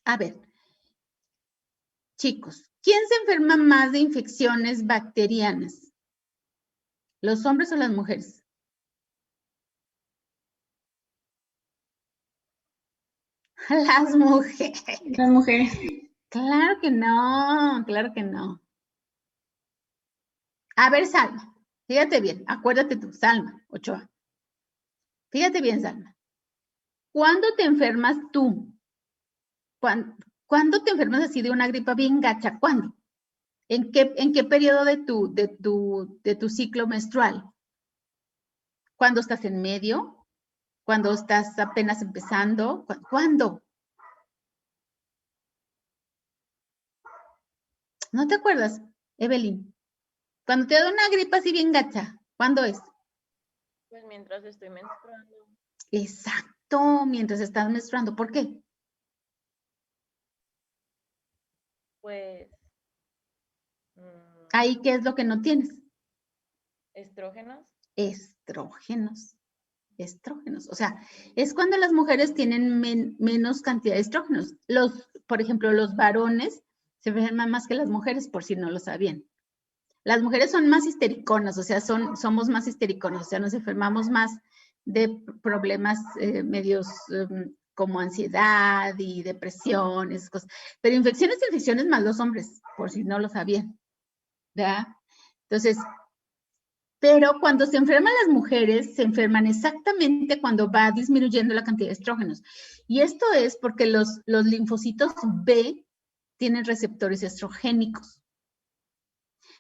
A ver, chicos, ¿quién se enferma más de infecciones bacterianas? ¿Los hombres o las mujeres? Las mujeres. Las mujeres. Claro que no, claro que no. A ver, Salma, fíjate bien, acuérdate tú, Salma Ochoa. Fíjate bien, Salma. ¿Cuándo te enfermas tú? ¿Cuándo te enfermas así de una gripa bien gacha? ¿Cuándo? ¿En qué periodo de tu ciclo menstrual? ¿Cuándo estás en medio? ¿Cuándo estás apenas empezando? ¿Cuándo? ¿No te acuerdas, Evelyn? Cuando te da una gripa así bien gacha, ¿cuándo es? Pues mientras estoy menstruando. Exacto, mientras estás menstruando. ¿Por qué? Pues. ¿Ahí qué es lo que no tienes? Estrógenos. Estrógenos. Estrógenos. O sea, es cuando las mujeres tienen menos cantidad de estrógenos. Por ejemplo, los varones se enferman más que las mujeres, por si no lo sabían. Las mujeres son más histericonas, o sea, somos más histericonas, o sea, nos enfermamos más de problemas medios como ansiedad y depresión, esas cosas. Pero infecciones más los hombres, por si no lo sabían. ¿Verdad? Entonces, pero cuando se enferman las mujeres, se enferman exactamente cuando va disminuyendo la cantidad de estrógenos. Y esto es porque los linfocitos B tienen receptores estrogénicos.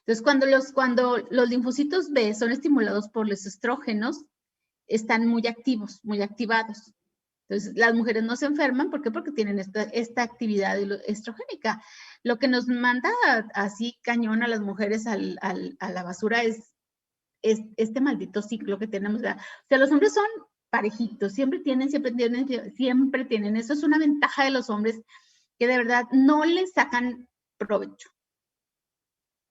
Entonces, cuando los linfocitos B son estimulados por los estrógenos, están muy activos, muy activados. Entonces, las mujeres no se enferman, ¿por qué? Porque tienen esta actividad estrogénica. Lo que nos manda así cañón a las mujeres a la basura es este maldito ciclo que tenemos. O sea, los hombres son parejitos, siempre tienen. Eso es una ventaja de los hombres que de verdad no les sacan provecho.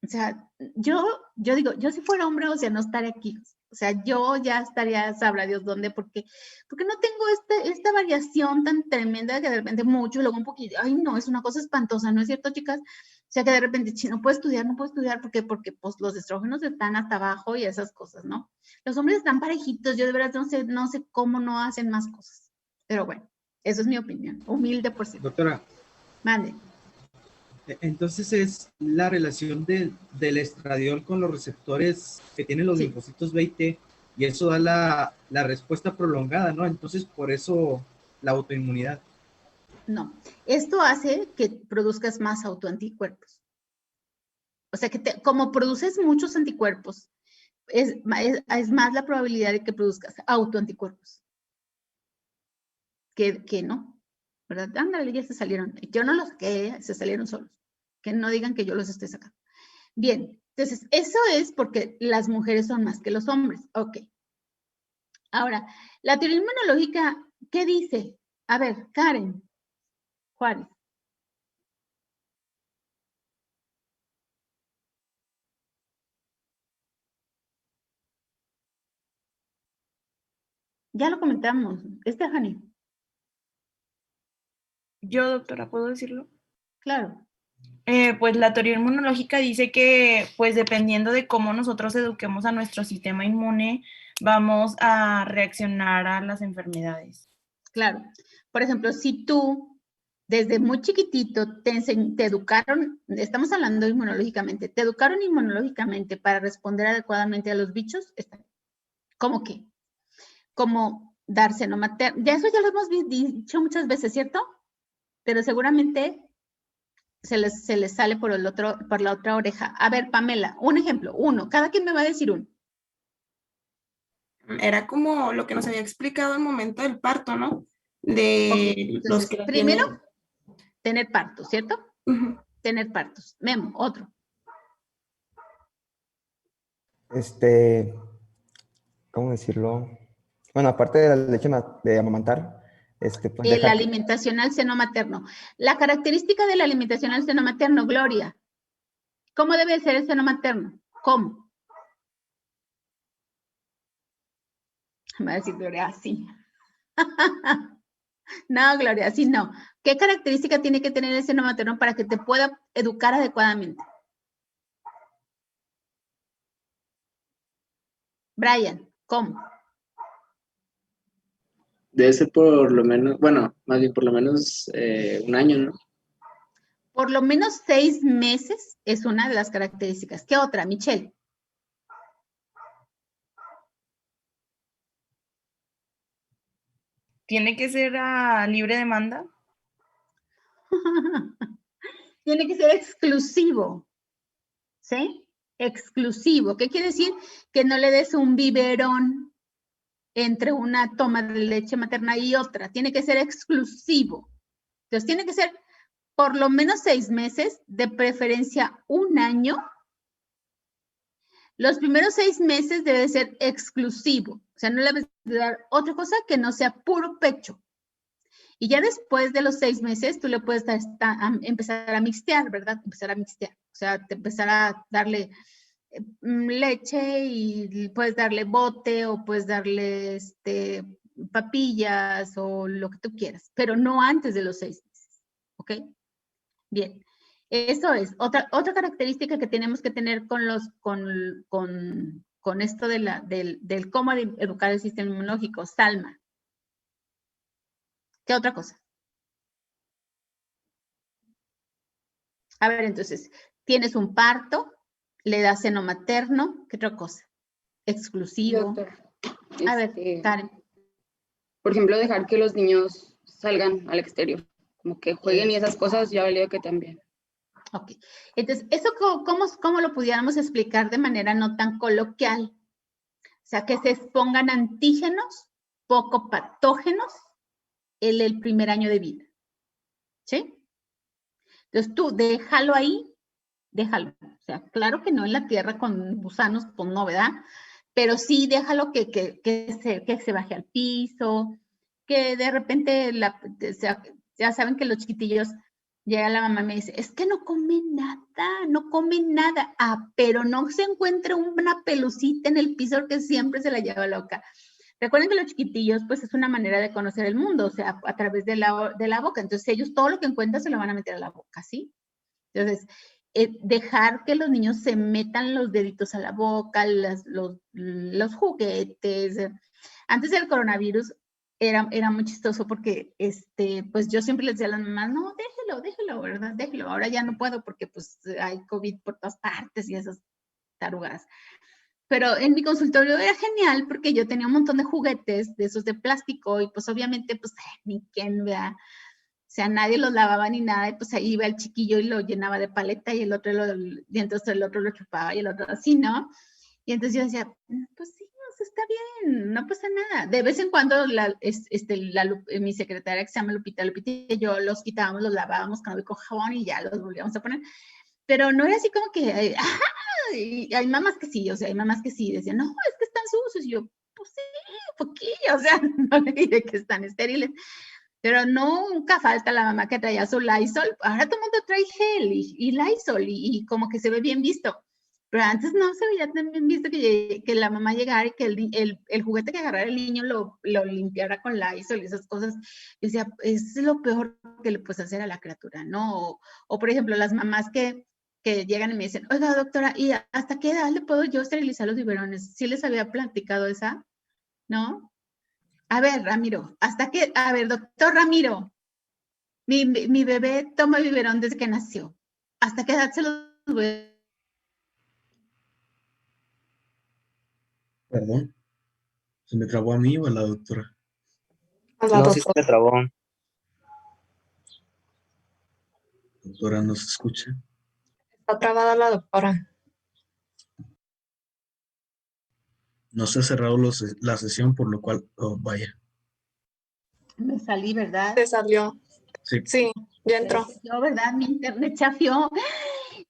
O sea, yo digo, yo si fuera hombre, o sea, no estaría aquí. O sea, yo ya estaría, sabrá Dios dónde, porque no tengo esta variación tan tremenda que de repente mucho y luego un poquito, ay no, es una cosa espantosa, ¿no es cierto, chicas? O sea, que de repente, si no puedo estudiar, porque pues los estrógenos están hasta abajo y esas cosas, ¿no? Los hombres están parejitos, yo de verdad no sé cómo no hacen más cosas. Pero bueno, eso es mi opinión, humilde por cierto. Doctora. Mande. Entonces es la relación del estradiol con los receptores que tienen los linfocitos B y T, y eso da la respuesta prolongada, ¿no? Entonces, por eso la autoinmunidad. No, esto hace que produzcas más autoanticuerpos. O sea, que como produces muchos anticuerpos, es más la probabilidad de que produzcas autoanticuerpos. Que no, ¿verdad? Ándale, ya se salieron. Yo no los saqué, se salieron solos. Que no digan que yo los estoy sacando. Bien, entonces, eso es porque las mujeres son más que los hombres. Ok. Ahora, la teoría inmunológica, ¿qué dice? A ver, Karen Juárez. Ya lo comentamos. Stephanie. Yo, doctora, ¿puedo decirlo? Claro. Pues la teoría inmunológica dice que, pues dependiendo de cómo nosotros eduquemos a nuestro sistema inmune, vamos a reaccionar a las enfermedades. Claro. Por ejemplo, si tú desde muy chiquitito te educaron, estamos hablando inmunológicamente, te educaron inmunológicamente para responder adecuadamente a los bichos, ¿cómo qué? Como dar seno materno. Ya eso ya lo hemos dicho muchas veces, ¿cierto? Pero seguramente se les sale por la otra oreja. A ver, Pamela, un ejemplo, uno. Cada quien me va a decir uno. Era como lo que nos había explicado al momento del parto, ¿no? De Entonces, los que primero, tener partos, ¿cierto? Ujú. Tener partos. Memo, otro. ¿Cómo decirlo? Bueno, aparte de la leche de amamantar, pues La dejar alimentación al seno materno. La característica de la alimentación al seno materno, Gloria. ¿Cómo debe ser el seno materno? ¿Cómo? Me va a decir Gloria, así. No, Gloria, así no. ¿Qué característica tiene que tener el seno materno para que te pueda educar adecuadamente? Brian, ¿cómo? Debe ser por lo menos, bueno, más bien por lo menos un año, ¿no? Por lo menos 6 meses es una de las características. ¿Qué otra, Michelle? ¿Tiene que ser a libre demanda? Tiene que ser exclusivo, ¿sí? Exclusivo. ¿Qué quiere decir? Que no le des un biberón entre una toma de leche materna y otra. Tiene que ser exclusivo. Entonces, tiene que ser por lo menos 6 meses, de preferencia 1 año. Los primeros 6 meses debe ser exclusivo. O sea, no le debes dar otra cosa que no sea puro pecho. Y ya después de los 6 meses, tú le puedes empezar a mixtear, ¿verdad? Empezar a mixtear. O sea, empezar a darle leche y puedes darle bote o puedes darle papillas o lo que tú quieras, pero no antes de los 6 meses. ¿Ok? Bien. Eso es. Otra característica que tenemos que tener con esto del cómo educar el sistema inmunológico. Salma. ¿Qué otra cosa? A ver, entonces, tienes un parto, le das seno materno, ¿qué otra cosa? Exclusivo. Doctor, A ver, Karen. por ejemplo, dejar que los niños salgan al exterior, como que jueguen y esas cosas, ya valía que también. Ok. Entonces, ¿eso cómo lo pudiéramos explicar de manera no tan coloquial? O sea, que se expongan antígenos poco patógenos en el primer año de vida. ¿Sí? Entonces, tú déjalo ahí, déjalo. O sea, claro que no en la tierra con gusanos, pues no, ¿verdad? Pero sí déjalo que se baje al piso, que de repente, ya saben que los chiquitillos, llega la mamá y me dice, es que no come nada. Ah, pero no se encuentra una pelucita en el piso que siempre se la lleva loca. Recuerden que los chiquitillos, pues es una manera de conocer el mundo, o sea, a través de la boca. Entonces ellos todo lo que encuentran se lo van a meter a la boca, ¿sí? Entonces, dejar que los niños se metan los deditos a la boca, los juguetes. Antes del coronavirus era muy chistoso porque, pues yo siempre les decía a las mamás, no, déjelo, ¿verdad? Déjelo. Ahora ya no puedo porque pues hay COVID por todas partes y esas tarugas. Pero en mi consultorio era genial porque yo tenía un montón de juguetes de esos de plástico y pues obviamente pues ni quién, ¿verdad? O sea, nadie los lavaba ni nada, y pues ahí iba el chiquillo y lo llenaba de paleta y y entonces el otro lo chupaba y el otro así, ¿no? Y entonces yo decía, pues sí, está bien, no pasa nada. De vez en cuando mi secretaria que se llama Lupita y yo los quitábamos, los lavábamos con jabón y ya los volvíamos a poner. Pero no era así como que, y hay mamás que sí, o sea, hay mamás que sí decían, no, es que están sucios. Y yo, pues sí, un poquillo, o sea, no le diré que están estériles. Pero nunca falta la mamá que traía su Lysol. Ahora todo el mundo trae gel y Lysol y como que se ve bien visto. Pero antes no se veía tan bien visto que la mamá llegara y que el juguete que agarrara el niño lo limpiara con Lysol y esas cosas. Y decía, es lo peor que le puedes hacer a la criatura, ¿no? O por ejemplo, las mamás que llegan y me dicen, oiga, doctora, ¿y hasta qué edad le puedo yo esterilizar los biberones? ¿Sí les había platicado esa? ¿No? A ver, Ramiro, a ver, doctor Ramiro, mi bebé toma biberón desde que nació. ¿Hasta qué edad se los voy a... Perdón, ¿se me trabó a mí o a la doctora? No, sí se me trabó. Doctora, ¿no se escucha? Está trabada la doctora. No se ha cerrado la sesión, por lo cual, oh, vaya. Me salí, ¿verdad? Se salió. Sí. Sí, ya entró. Yo, ¿verdad? Mi internet chafió.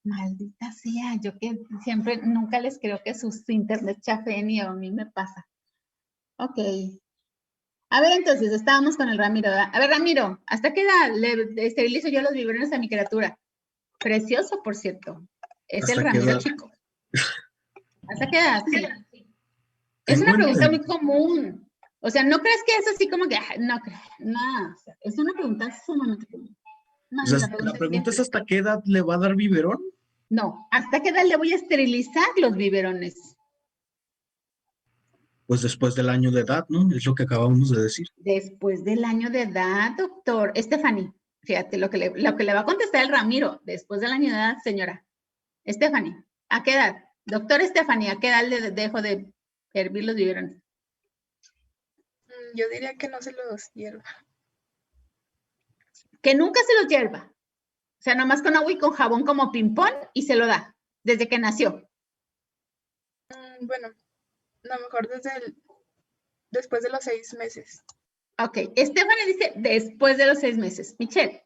Maldita sea, yo que siempre, nunca les creo que sus internet chafeen y a mí me pasa. Ok. A ver, entonces, estábamos con el Ramiro, ¿verdad? A ver, Ramiro, ¿hasta qué edad le esterilizo yo los biberones a mi criatura? Precioso, por cierto. Es el ¿Hasta qué Ramiro edad? chico. ¿Hasta qué edad? Sí. Es Tengo una pregunta muy entendido. común. O sea, ¿no crees que es así como que, no, no, o sea, es una pregunta sumamente común. No, O sea, la la pregunta pregunta es siempre- ¿hasta qué edad le va a dar biberón? No, ¿hasta qué edad le voy a esterilizar los biberones? Pues después del año de edad, ¿no? Es lo que acabamos de decir. Después del año de edad, doctor. Stephanie, fíjate lo que le va a contestar el Ramiro. Después del año de edad, señora. Stephanie, ¿a qué edad? Doctor Stephanie, ¿a qué edad le dejo de hervir los biberones? Yo diría que no se los hierva. Que nunca se los hierva. O sea, nomás con agua y con jabón como ping-pong y se lo da, desde que nació. Bueno, a lo mejor después de los 6 meses. Ok, Stephanie dice después de los 6 meses. Michelle.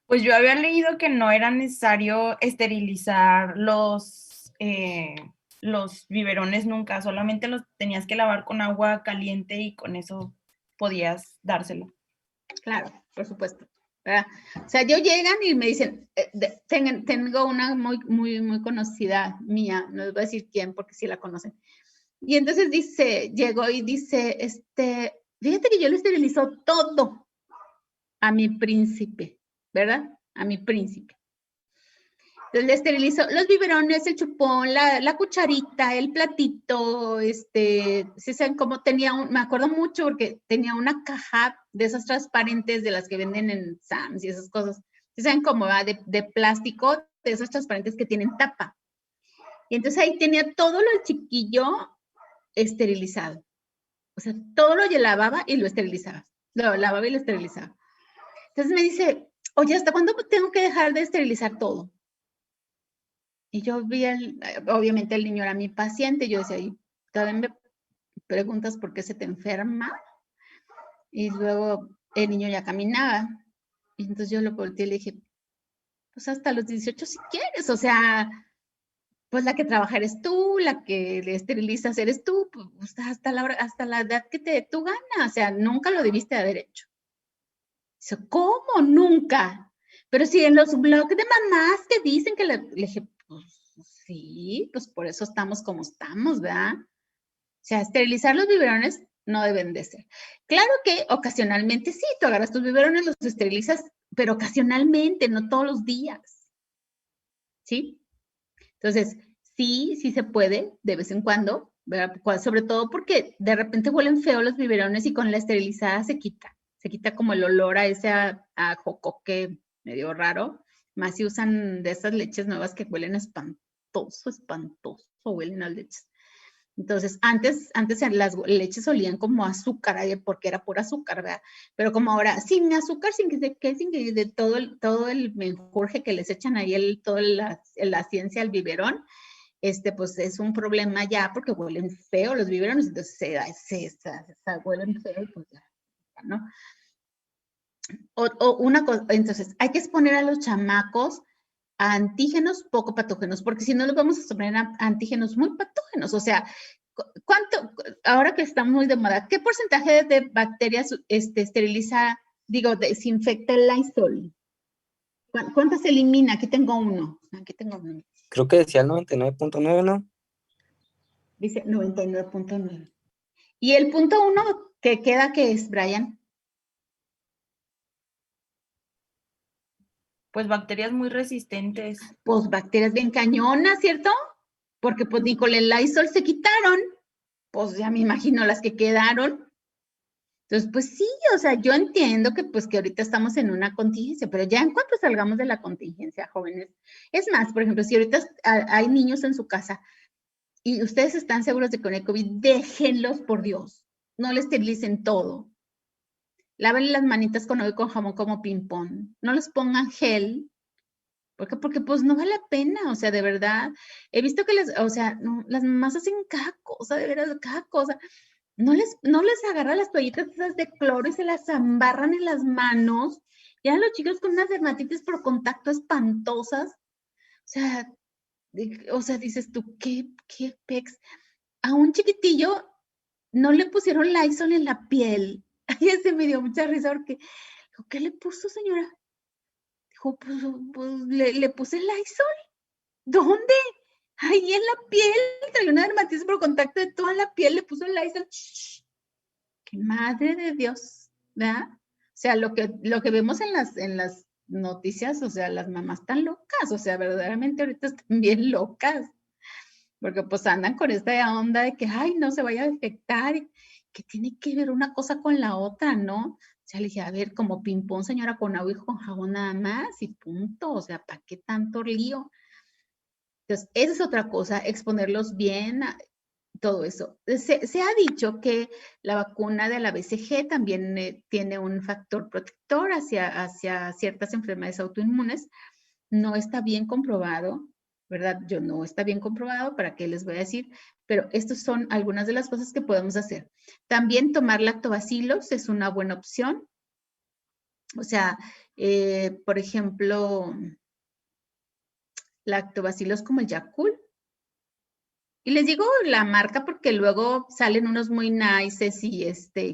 Pues yo había leído que no era necesario esterilizar los biberones nunca, solamente los tenías que lavar con agua caliente y con eso podías dárselo. Claro, por supuesto. ¿Verdad? O sea, yo llegan y me dicen, tengo una muy conocida mía, no les voy a decir quién porque sí la conocen. Y entonces llegó y dice, fíjate que yo le esterilizo todo a mi príncipe, ¿verdad? A mi príncipe. Entonces le esterilizó los biberones, el chupón, la cucharita, el platito, ¿sí saben cómo tenía me acuerdo mucho porque tenía una caja de esas transparentes de las que venden en Sam's y esas cosas. ¿Sí saben cómo va? De plástico, de esas transparentes que tienen tapa. Y entonces ahí tenía todo lo del chiquillo esterilizado. O sea, todo lo lavaba y lo esterilizaba. Lo lavaba y lo esterilizaba. Entonces me dice, oye, ¿hasta cuándo tengo que dejar de esterilizar todo? Y yo vi, obviamente el niño era mi paciente, yo decía, y todavía me preguntas por qué se te enferma. Y luego el niño ya caminaba. Y entonces yo lo volteé y le dije, pues hasta los 18 si quieres, o sea, pues la que trabaja eres tú, la que le esterilizas eres tú, pues hasta la edad que te dé tu gana, o sea, nunca lo debiste haber hecho. Dice, ¿cómo? Nunca. Pero si en los blogs de mamás te dicen que le dije, pues sí, pues por eso estamos como estamos, ¿verdad? O sea, esterilizar los biberones no deben de ser. Claro que ocasionalmente sí, tú agarras tus biberones, los esterilizas, pero ocasionalmente, no todos los días. ¿Sí? Entonces, sí se puede, de vez en cuando, ¿verdad? Sobre todo porque de repente huelen feo los biberones y con la esterilizada se quita como el olor a ese a jocoque medio raro, más si usan de esas leches nuevas que huelen espantoso, huelen las leches. Entonces, antes las leches olían como azúcar, porque era pura azúcar, ¿verdad? Pero como ahora, sin azúcar, sin que de todo el menjurje que les echan ahí, toda la ciencia al biberón, pues es un problema ya porque huelen feo los biberones, entonces se huelen feo, pues ya, ¿no? O una cosa, entonces, hay que exponer a los chamacos a antígenos poco patógenos, porque si no los vamos a exponer a antígenos muy patógenos, o sea, ahora que está muy de moda, ¿qué porcentaje de bacterias desinfecta el Lysol? ¿Cuántas se elimina? Aquí tengo uno. Creo que decía el 99.9, ¿no? Dice 99.9. ¿Y el punto 1 que queda qué es, Brian? Pues bacterias muy resistentes. Pues bacterias bien cañonas, ¿cierto? Porque pues ni con el Lysol se quitaron. Pues ya me imagino las que quedaron. Entonces, pues sí, o sea, yo entiendo que pues que ahorita estamos en una contingencia, pero ya en cuanto salgamos de la contingencia, jóvenes. Es más, por ejemplo, si ahorita hay niños en su casa y ustedes están seguros de que con el COVID, déjenlos, por Dios. No les esterilicen todo. Lávenle las manitas con agua y con jabón como ping-pong. No les pongan gel. ¿Por qué? Porque pues no vale la pena, o sea, de verdad. He visto que o sea, no, las mamás hacen cada cosa, de veras, cada cosa. No les agarra las toallitas esas de cloro y se las embarran en las manos. Ya los chicos con unas dermatitis por contacto espantosas. O sea, dices tú, ¿qué pex? A un chiquitillo no le pusieron Lysol en la piel. Ay, ese me dio mucha risa porque, dijo, ¿qué le puso, señora? Dijo, pues le puse Lysol. ¿Dónde? Ahí en la piel. Traía una dermatitis por contacto de toda la piel, le puso Lysol. ¡Shh! ¡Qué madre de Dios! ¿Verdad? O sea, lo que vemos en las noticias, o sea, las mamás están locas, o sea, verdaderamente ahorita están bien locas. Porque pues andan con esta onda de que, ay, no se vaya a infectar, que tiene que ver una cosa con la otra, ¿no? O sea, le dije, a ver, como ping-pong, señora, con agua y con jabón nada más y punto. O sea, ¿para qué tanto lío? Entonces, esa es otra cosa, exponerlos bien, todo eso. Se ha dicho que la vacuna de la BCG también tiene un factor protector hacia ciertas enfermedades autoinmunes. No está bien comprobado, ¿verdad? Yo no está bien comprobado, ¿para qué les voy a decir? Pero estas son algunas de las cosas que podemos hacer. También tomar lactobacilos es una buena opción. O sea, por ejemplo, lactobacilos como el Yakult. Y les digo la marca porque luego salen unos muy nices y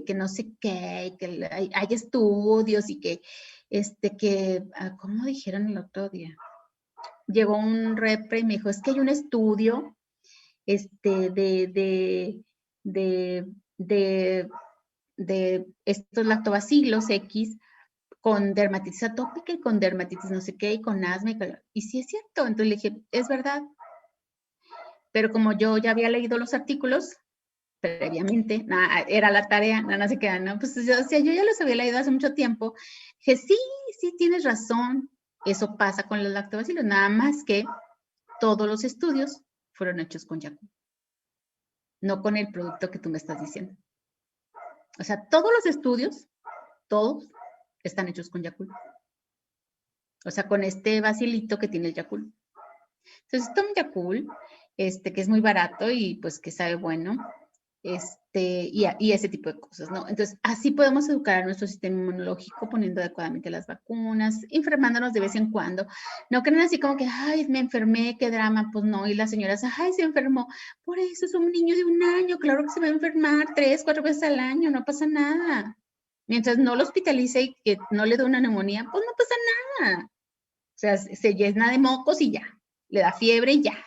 que no sé qué, que hay estudios y que, ¿cómo dijeron el otro día? Llegó un repre y me dijo, es que hay un estudio, de estos lactobacilos X con dermatitis atópica y con dermatitis no sé qué y con asma y sí es cierto. Entonces le dije, es verdad. Pero como yo ya había leído los artículos previamente, era la tarea, nada se queda, ¿no? Pues yo ya los había leído hace mucho tiempo. Dije, sí, tienes razón. Eso pasa con los lactobacilos, nada más que todos los estudios fueron hechos con Yakult, no con el producto que tú me estás diciendo. O sea, todos los estudios, todos, están hechos con Yakult. O sea, con este bacilito que tiene el Yakult. Entonces, toma Yakult, que es muy barato y pues que sabe bueno, y ese tipo de cosas, ¿no? Entonces, así podemos educar a nuestro sistema inmunológico poniendo adecuadamente las vacunas, enfermándonos de vez en cuando. No crean así como que, ay, me enfermé, qué drama, pues no. Y las señoras, ay, se enfermó. Por eso es un niño de 1 año, claro que se va a enfermar 3, 4 veces al año, no pasa nada. Mientras no lo hospitalice y que no le dé una neumonía, pues no pasa nada. O sea, se llena de mocos y ya, le da fiebre y ya.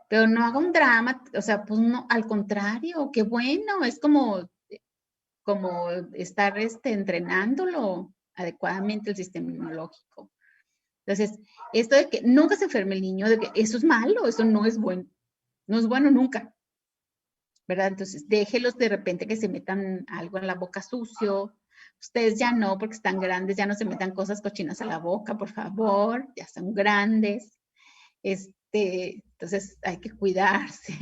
Pero no haga un drama, o sea, pues no, al contrario, qué bueno, es como estar entrenándolo adecuadamente el sistema inmunológico. Entonces, esto de que nunca se enferme el niño, de que eso es malo, eso no es bueno nunca, ¿verdad? Entonces, déjelos de repente que se metan algo en la boca sucio. Ustedes ya no, porque están grandes, ya no se metan cosas cochinas a la boca, por favor, ya son grandes. Entonces hay que cuidarse.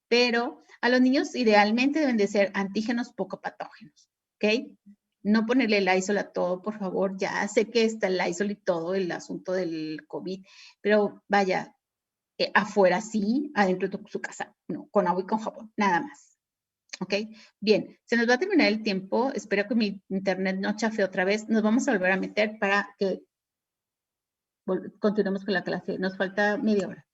Pero a los niños idealmente deben de ser antígenos poco patógenos, ¿ok? No ponerle el Lysol a todo, por favor. Ya sé que está el Lysol y todo el asunto del COVID, pero vaya, afuera sí, adentro de su casa, no, con agua y con jabón, nada más. ¿Ok? Bien, se nos va a terminar el tiempo. Espero que mi internet no chafe otra vez. Nos vamos a volver a meter para que continuemos con la clase. Nos falta media hora.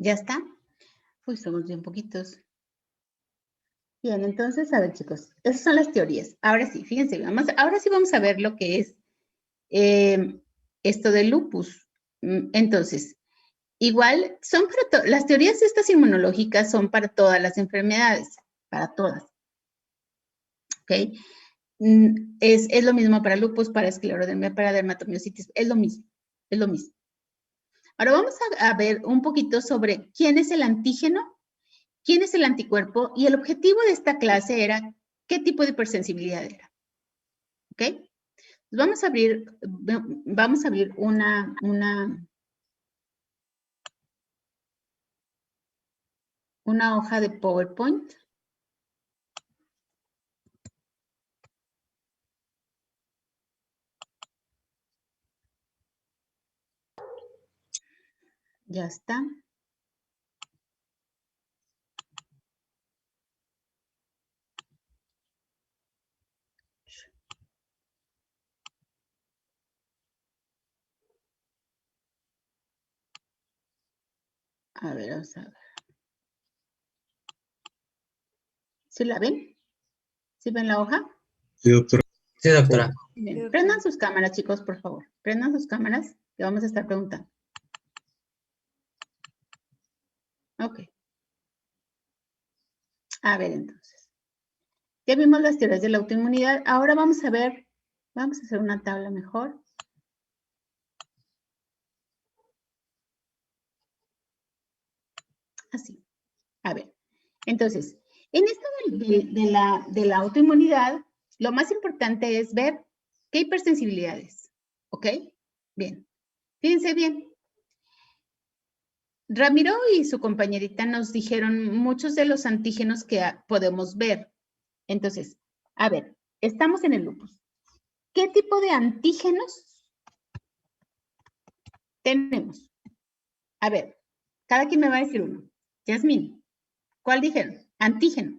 ¿Ya está? Uy, somos bien poquitos. Bien, entonces, a ver, chicos, esas son las teorías. Ahora sí, fíjense, ahora sí vamos a ver lo que es esto del lupus. Entonces, igual, son para las teorías estas inmunológicas son para todas las enfermedades, para todas. ¿Ok? Es lo mismo para lupus, para esclerodermia, para dermatomiositis, es lo mismo, es lo mismo. Ahora vamos a ver un poquito sobre quién es el antígeno, quién es el anticuerpo, y el objetivo de esta clase era qué tipo de hipersensibilidad era. ¿Ok? Vamos a abrir una hoja de PowerPoint. Ya está. A ver, vamos a ver. ¿Sí la ven? ¿Sí ven la hoja? Sí, doctora. Sí, doctora. Bien. Prendan sus cámaras, chicos, por favor. Prendan sus cámaras, que vamos a estar preguntando. Ok. A ver, entonces. Ya vimos las teorías de la autoinmunidad. Ahora vamos a ver, vamos a hacer una tabla mejor. Así. A ver. Entonces, en esto de la autoinmunidad, lo más importante es ver qué hipersensibilidades. ¿Ok? Bien. Fíjense bien. Ramiro y su compañerita nos dijeron muchos de los antígenos que podemos ver. Entonces, a ver, estamos en el lupus. ¿Qué tipo de antígenos tenemos? A ver, cada quien me va a decir uno. Yasmín, ¿cuál dijeron? Antígeno.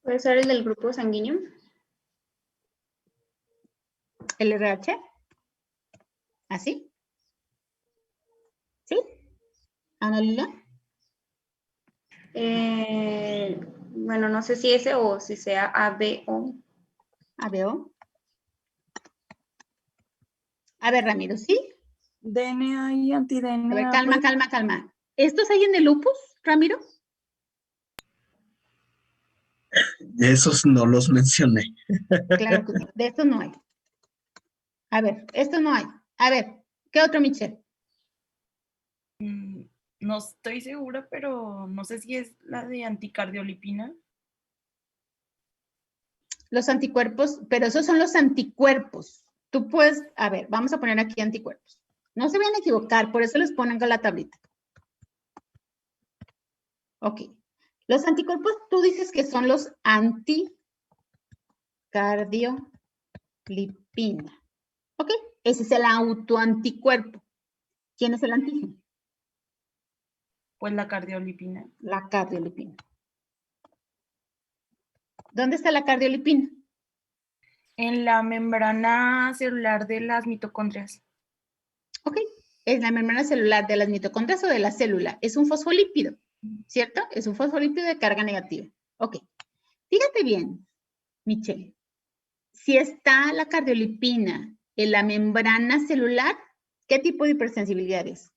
¿Puede ser el del grupo sanguíneo? ¿El RH? ¿Así? ¿Sí? ¿Ana Lila? Bueno, no sé si ese o si sea ABO. ¿ABO? A ver, Ramiro, ¿sí? DNA y anti-DNA. A ver, calma, calma, calma. ¿Estos hay en el lupus, Ramiro? Esos no los mencioné. Claro que no, de estos no hay. A ver, estos no hay. A ver, ¿qué otro, Michelle? No estoy segura, pero no sé si es la de anticardiolipina. Los anticuerpos, pero esos son los anticuerpos. Tú puedes, a ver, vamos a poner aquí anticuerpos. No se vayan a equivocar, por eso les ponen con la tablita. Ok. Los anticuerpos, tú dices que son los anticardiolipina. Ok. Ese es el autoanticuerpo. ¿Quién es el antígeno? Pues la cardiolipina. La cardiolipina. ¿Dónde está la cardiolipina? En la membrana celular de las mitocondrias. Ok. Es la membrana celular de las mitocondrias o de la célula. Es un fosfolípido, ¿cierto? Es un fosfolípido de carga negativa. Ok. Fíjate bien, Michelle. Si está la cardiolipina en la membrana celular, ¿qué tipo de hipersensibilidad es?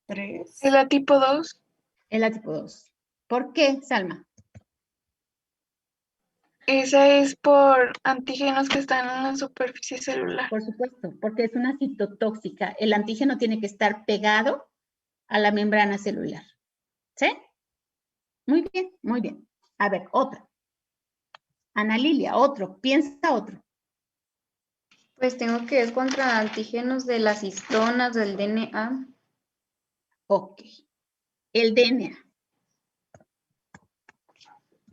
¿Es la tipo 2? Es la tipo 2. ¿Por qué, Salma? Esa es por antígenos que están en la superficie celular. Por supuesto, porque es una citotóxica. El antígeno tiene que estar pegado a la membrana celular. ¿Sí? Muy bien, muy bien. A ver, otra. Ana Lilia, otro. Piensa otro. Pues tengo que es contra antígenos de las histonas, del DNA. Ok. El DNA.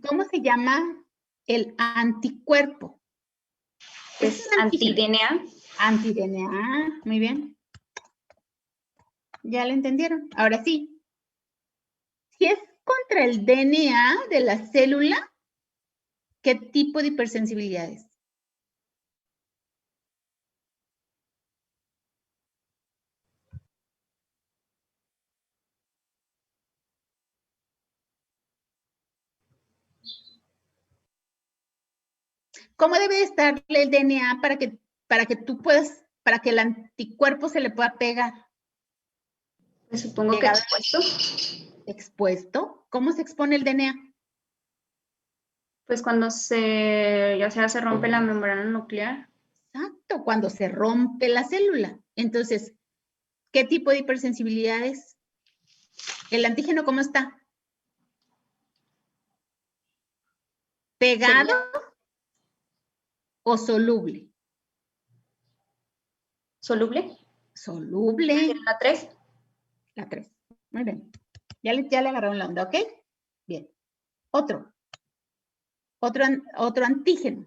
¿Cómo se llama el anticuerpo? Es anti-DNA. Anti-DNA, muy bien. ¿Ya lo entendieron? Ahora sí. Si es contra el DNA de la célula, ¿qué tipo de hipersensibilidad es? ¿Cómo debe de estar el DNA para que tú puedas, para que el anticuerpo se le pueda pegar? Pues supongo que Pegado. expuesto. ¿Expuesto? ¿Cómo se expone el DNA? Pues cuando ya sea se rompe la membrana nuclear. Exacto, cuando se rompe la célula. Entonces, ¿qué tipo de hipersensibilidad es? ¿El antígeno cómo está? ¿Pegado o soluble? ¿Soluble? Soluble. La 3. La 3. Muy bien. Ya le agarraron la onda, ¿ok? Bien. Otro antígeno.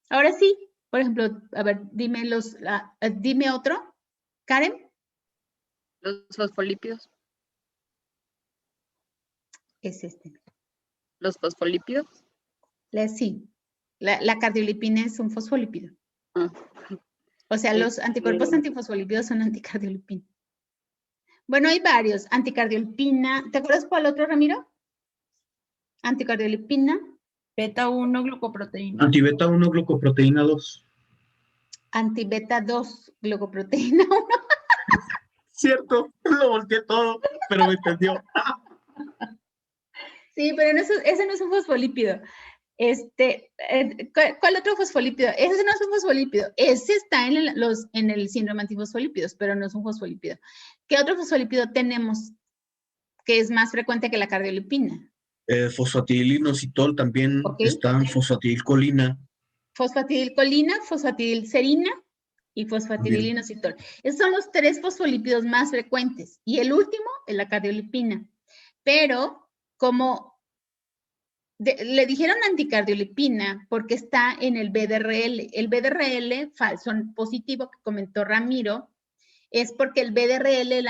Ahora sí, por ejemplo, a ver, dime otro. Karen. Los fosfolípidos. Es este. ¿Los fosfolípidos? Sí. La cardiolipina es un fosfolípido. O sea, los anticuerpos antifosfolípidos son anticardiolipina. Bueno, hay varios. Anticardiolipina. ¿Te acuerdas cuál otro, Ramiro? Anticardiolipina. Beta 1 glucoproteína. Antibeta 1 glucoproteína 2. Antibeta 2 glucoproteína 1. Cierto, lo volteé todo, pero me entendió. Sí, pero ese no es un fosfolípido. ¿Cuál otro fosfolípido? Ese no es un fosfolípido. Ese está en el síndrome antifosfolípidos, pero no es un fosfolípido. ¿Qué otro fosfolípido tenemos que es más frecuente que la cardiolipina? Fosfatidilinositol también está en fosfatidilcolina. Fosfatidilcolina, fosfatidilserina y fosfatidilinositol. Esos son los 3 fosfolípidos más frecuentes. Y el último es la cardiolipina. Pero como le dijeron anticardiolipina porque está en el BDRL. El BDRL falso positivo que comentó Ramiro es porque el BDRL,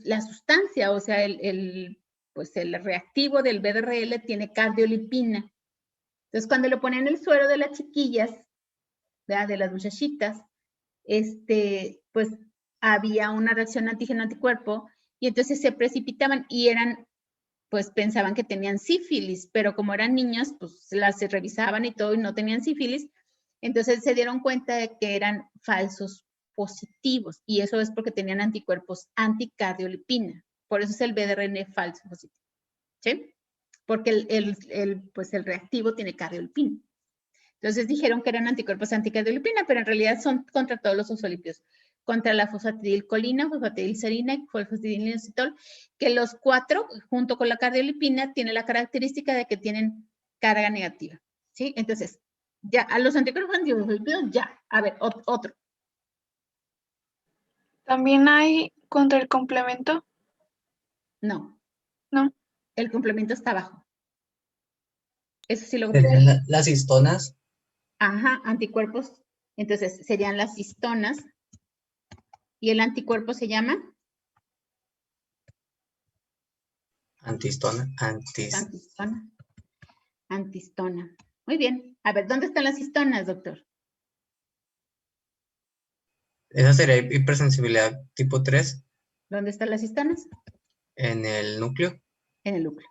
la sustancia, o sea, pues el reactivo del BDRL tiene cardiolipina. Entonces, cuando lo ponen en el suero de las chiquillas, ¿verdad? De las muchachitas, pues había una reacción antígeno-anticuerpo y entonces se precipitaban y pues pensaban que tenían sífilis, pero como eran niños, pues las revisaban y todo y no tenían sífilis, entonces se dieron cuenta de que eran falsos positivos y eso es porque tenían anticuerpos anticardiolipina, por eso es el BDRN falso positivo, ¿sí? Porque pues el reactivo tiene cardiolipina. Entonces dijeron que eran anticuerpos anticardiolipina, pero en realidad son contra todos los fosfolípidos, contra la fosfatidilcolina, fosfatidilserina y fosfatidilinositol, que los 4, junto con la cardiolipina, tienen la característica de que tienen carga negativa, ¿sí? Entonces, ya, a los anticuerpos antifosfolípidos, ya. A ver, otro. ¿También hay contra el complemento? No. No. El complemento está abajo. Eso sí lo ¿Serían las histonas? Ajá, anticuerpos. Entonces, serían las histonas. ¿Y el anticuerpo se llama? Antistona. Antistona. Muy bien. A ver, ¿dónde están las histonas, doctor? ¿Esa sería hipersensibilidad tipo 3? ¿Dónde están las histonas? En el núcleo. En el núcleo.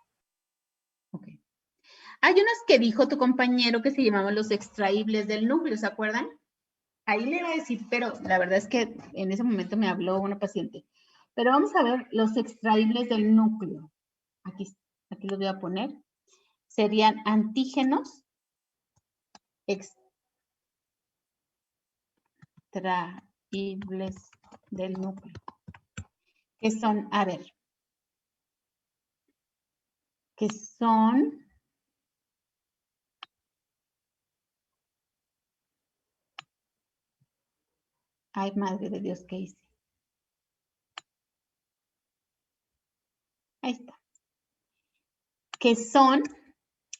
Ok. Hay unos que dijo tu compañero que se llamaban los extraíbles del núcleo, ¿se acuerdan? Ahí le iba a decir, pero la verdad es que en ese momento me habló una paciente. Pero vamos a ver los extraíbles del núcleo. Aquí los voy a poner. Serían antígenos extraíbles del núcleo. Que son, a ver, que son ay, madre de Dios, ¿qué hice? Ahí está. Que son,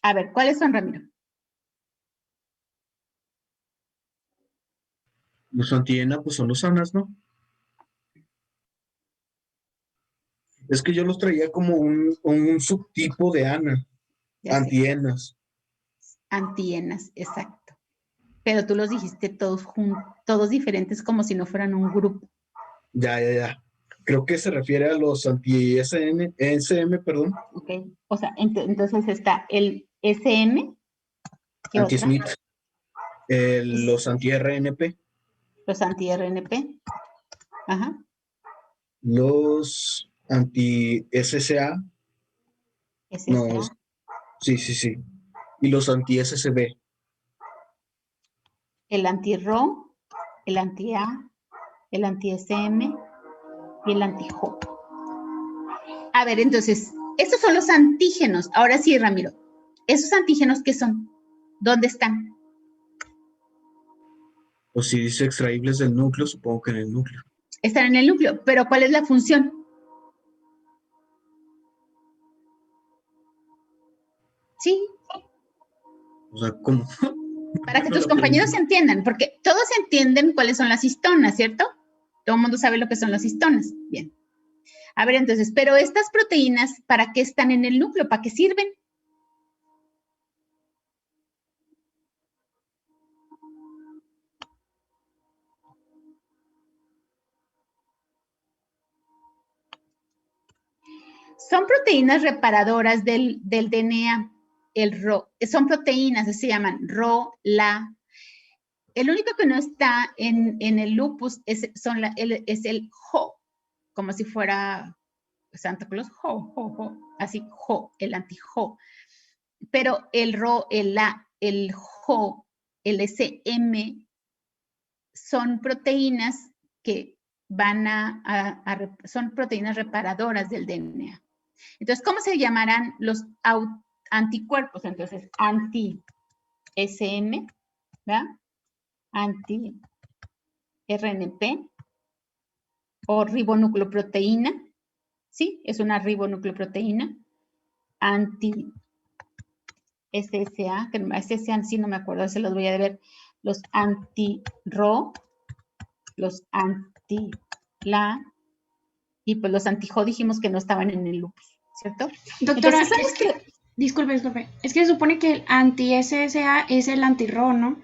a ver, ¿cuáles son, Ramiro? Los antiena, pues son los sanas, ¿no? Es que yo los traía como un subtipo de ANA. Antienas. Antienas, exacto. Pero tú los dijiste todos juntos, todos diferentes, como si no fueran un grupo. Ya. Creo que se refiere a los anti-SM, perdón. Ok, o sea, entonces está el SM, ¿Qué otra? Anti-Smith. Los anti-RNP. Los anti-RNP. Ajá. Los anti-SSA. SSA. No, sí. Y los anti-SCB. El anti-RO, el anti-A, el anti-SM y el anti-HO. A ver, entonces, estos son los antígenos. Ahora sí, Ramiro. ¿Esos antígenos qué son? ¿Dónde están? O si dice extraíbles del núcleo, supongo que en el núcleo. Están en el núcleo, pero ¿cuál es la función? Sí. O sea, ¿cómo? Para que tus compañeros entiendan, porque todos entienden cuáles son las histonas, ¿cierto? Todo el mundo sabe lo que son las histonas. Bien. A ver, entonces, pero estas proteínas, ¿para qué están en el núcleo? ¿Para qué sirven? Son proteínas reparadoras del DNA, el RO. Son proteínas, se llaman RO, LA. El único que no está en el lupus es el HO, como si fuera Santa Claus, HO, así HO, el anti-HO. Pero el RO, el LA, el HO, el SM, son proteínas que van son proteínas reparadoras del DNA. Entonces, ¿cómo se llamarán los anticuerpos? Entonces, anti-SM, ¿verdad? Anti-RNP o ribonucleoproteína, ¿sí? Es una ribonucleoproteína. Anti-SSA, que SSA sí no me acuerdo, se los voy a ver. Los anti-RO, los anti-LA, y pues los anti-HO dijimos que no estaban en el lupus, ¿cierto? Doctora, Entonces, disculpe. Es que se supone que el anti-SSA es el anti-RO, ¿no?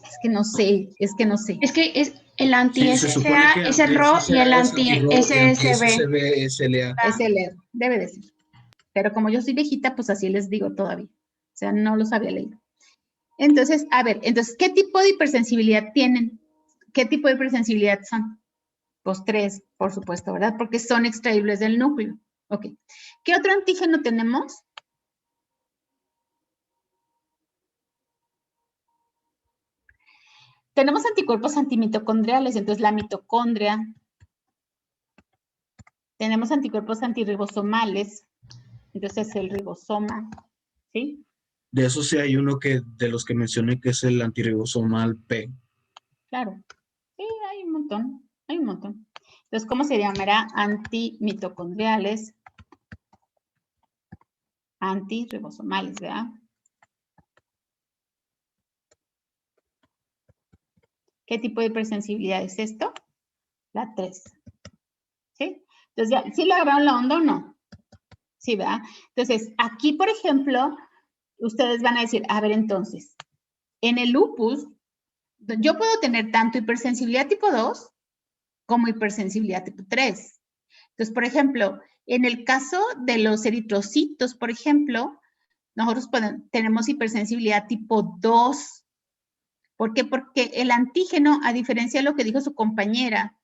Es que no sé. Es que es el anti-SSA es el RO y el anti-SSB. Es LA. Es el LA, debe de ser. Pero como yo soy viejita, pues así les digo todavía. O sea, no los había leído. Entonces, a ver, ¿qué tipo de hipersensibilidad tienen? ¿Qué tipo de hipersensibilidad son? Pues 3, por supuesto, ¿verdad? Porque son extraíbles del núcleo. Ok. ¿Qué otro antígeno tenemos? Tenemos anticuerpos antimitocondriales, entonces la mitocondria. Tenemos anticuerpos antirribosomales, entonces el ribosoma, ¿sí? De eso sí hay uno de los que mencioné, que es el antirribosomal P. Claro. Sí, hay un montón. Entonces, ¿cómo se llamará? Antimitocondriales, antirribosomales, ¿verdad? ¿Qué tipo de hipersensibilidad es esto? La 3. ¿Sí? Entonces, ya, ¿sí le agarraron la onda o no? Sí, ¿verdad? Entonces, aquí, por ejemplo, ustedes van a decir, a ver, entonces, en el lupus, yo puedo tener tanto hipersensibilidad tipo 2 como hipersensibilidad tipo 3. Entonces, por ejemplo, en el caso de los eritrocitos, por ejemplo, nosotros tenemos hipersensibilidad tipo 2. ¿Por qué? Porque el antígeno, a diferencia de lo que dijo su compañera,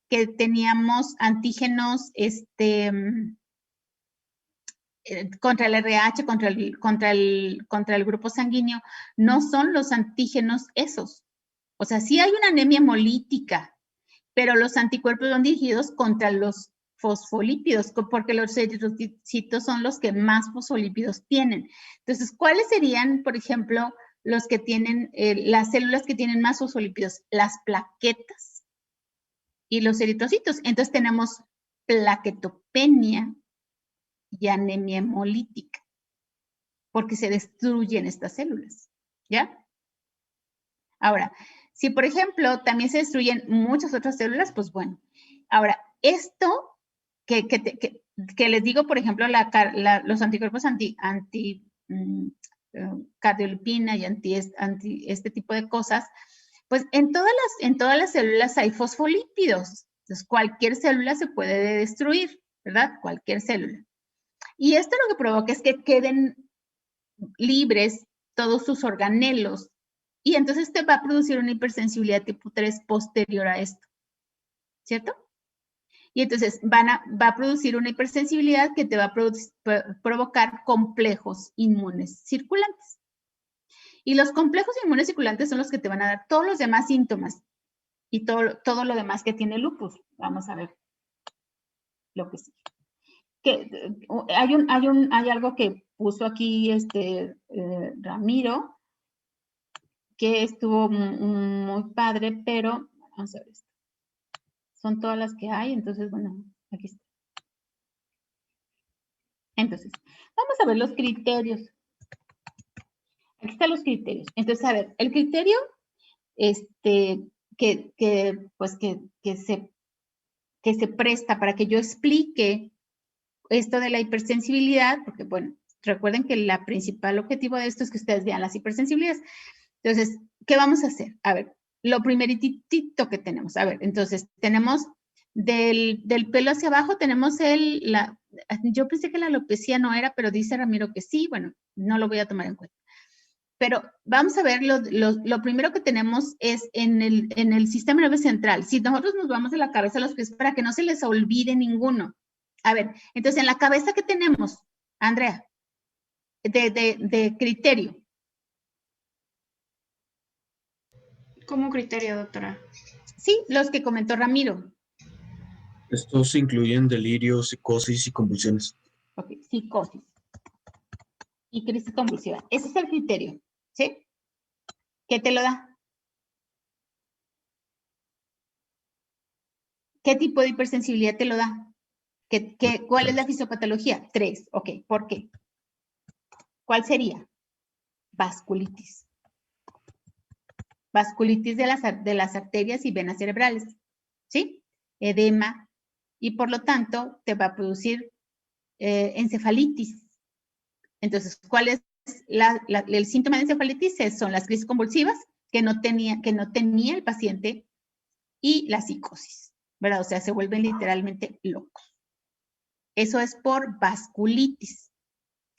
que teníamos antígenos contra el RH, contra el grupo sanguíneo, no son los antígenos esos. O sea, sí hay una anemia hemolítica, pero los anticuerpos van dirigidos contra los fosfolípidos, porque los eritrocitos son los que más fosfolípidos tienen. Entonces, ¿cuáles serían, por ejemplo, los que tienen, las células que tienen más fosfolípidos? Las plaquetas y los eritrocitos. Entonces, tenemos plaquetopenia y anemia hemolítica, porque se destruyen estas células, ¿ya? Ahora, si por ejemplo también se destruyen muchas otras células, pues bueno. Ahora, esto que les digo, por ejemplo, los anticuerpos cardiolipina y anti este tipo de cosas, pues en todas las células hay fosfolípidos. Entonces, cualquier célula se puede destruir, ¿verdad? Cualquier célula. Y esto lo que provoca es que queden libres todos sus organelos. Y entonces te va a producir una hipersensibilidad tipo 3 posterior a esto, ¿cierto? Y entonces va a producir una hipersensibilidad que te va a provocar complejos inmunes circulantes. Y los complejos inmunes circulantes son los que te van a dar todos los demás síntomas y todo lo demás que tiene lupus. Vamos a ver lo que sigue. Hay algo que puso aquí Ramiro, que estuvo muy padre, pero vamos a ver esto. Son todas las que hay, entonces, bueno, aquí está. Entonces, vamos a ver los criterios. Aquí están los criterios. Entonces, a ver, el criterio que se presta para que yo explique esto de la hipersensibilidad, porque, bueno, recuerden que el principal objetivo de esto es que ustedes vean las hipersensibilidades. Entonces, ¿qué vamos a hacer? A ver, lo primeritito que tenemos. A ver, entonces, tenemos del pelo hacia abajo, tenemos yo pensé que la alopecia no era, pero dice Ramiro que sí. Bueno, no lo voy a tomar en cuenta. Pero vamos a ver, lo primero que tenemos es en el sistema nervioso central. Si nosotros nos vamos de la cabeza a los pies, para que no se les olvide ninguno. A ver, entonces en la cabeza, ¿qué tenemos, Andrea? De criterio. ¿Cómo criterio, doctora? Sí, los que comentó Ramiro. Estos incluyen delirio, psicosis y convulsiones. Ok, psicosis y crisis convulsiva. Ese es el criterio, ¿sí? ¿Qué te lo da? ¿Qué tipo de hipersensibilidad te lo da? ¿Cuál es la fisiopatología? 3, ok, ¿por qué? ¿Cuál sería? Vasculitis. Vasculitis de las arterias y venas cerebrales, ¿sí? Edema, y por lo tanto te va a producir encefalitis. Entonces, ¿cuál es el síntoma de encefalitis? Son las crisis convulsivas que no tenía el paciente y la psicosis, ¿verdad? O sea, se vuelven literalmente locos. Eso es por vasculitis,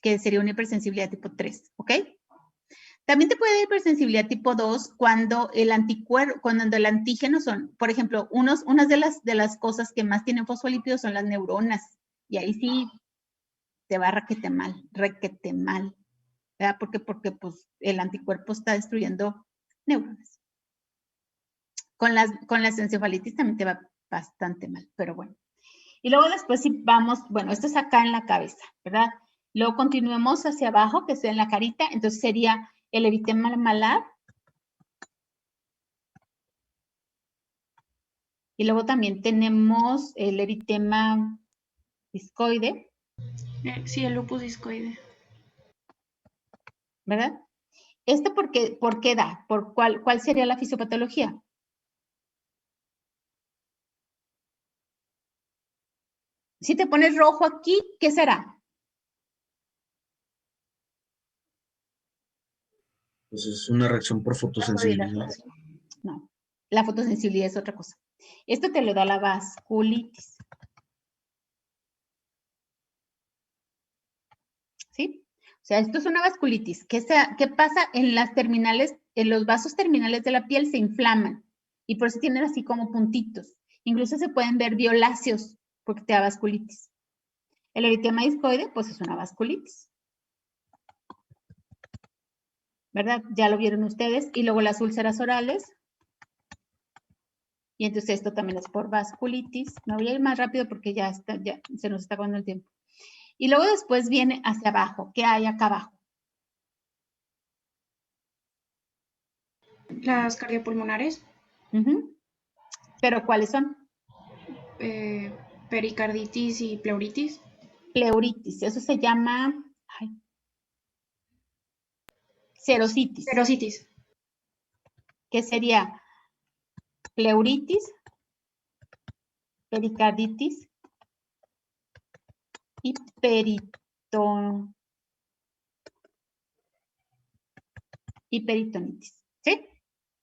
que sería una hipersensibilidad tipo 3, ¿ok? También te puede dar hipersensibilidad tipo 2 cuando el antígeno son, por ejemplo, unas de las cosas que más tienen fosfolípidos son las neuronas. Y ahí sí te va requete mal, ¿verdad? Porque pues, el anticuerpo está destruyendo neuronas. Con las encefalitis también te va bastante mal, pero bueno. Y luego después si vamos, bueno, esto es acá en la cabeza, ¿verdad? Luego continuemos hacia abajo, que es en la carita, entonces sería el eritema malar. Y luego también tenemos el eritema discoide. Sí, el lupus discoide. ¿Verdad? ¿Por qué da? ¿Cuál sería la fisiopatología? Si te pones rojo aquí, ¿qué será? Pues es una reacción por fotosensibilidad. No, la fotosensibilidad es otra cosa. Esto te lo da la vasculitis. ¿Sí? O sea, esto es una vasculitis. ¿Qué pasa? En las terminales, en los vasos terminales de la piel se inflaman y por eso tienen así como puntitos. Incluso se pueden ver violáceos porque te da vasculitis. El eritema discoide, pues es una vasculitis. ¿Verdad? Ya lo vieron ustedes. Y luego las úlceras orales. Y entonces esto también es por vasculitis. Me voy a ir más rápido porque ya se nos está acabando el tiempo. Y luego después viene hacia abajo. ¿Qué hay acá abajo? Las cardiopulmonares. ¿Pero cuáles son? Pericarditis y pleuritis. Pleuritis. Eso se llama serositis. Serositis. ¿Qué sería? Pleuritis, pericarditis y peritonitis, ¿sí?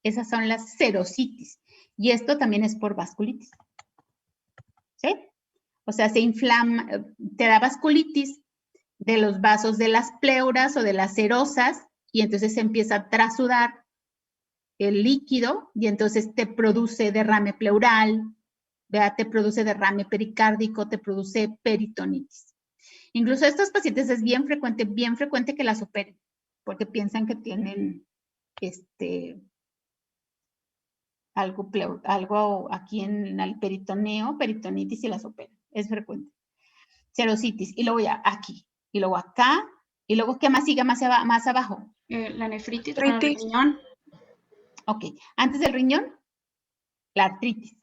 Esas son las serositis. Y esto también es por vasculitis, ¿sí? O sea, se inflama, te da vasculitis de los vasos de las pleuras o de las serosas y entonces se empieza a trasudar el líquido y entonces te produce derrame pleural, ¿verdad? Te produce derrame pericárdico, te produce peritonitis. Incluso a estos pacientes es bien frecuente que las operen, porque piensan que tienen algo aquí en el peritoneo, peritonitis, y las operan. Es frecuente. Serositis, y luego ya aquí, y luego acá, y luego ¿qué más sigue más abajo? La nefritis, el riñón. Ok, antes del riñón, la artritis.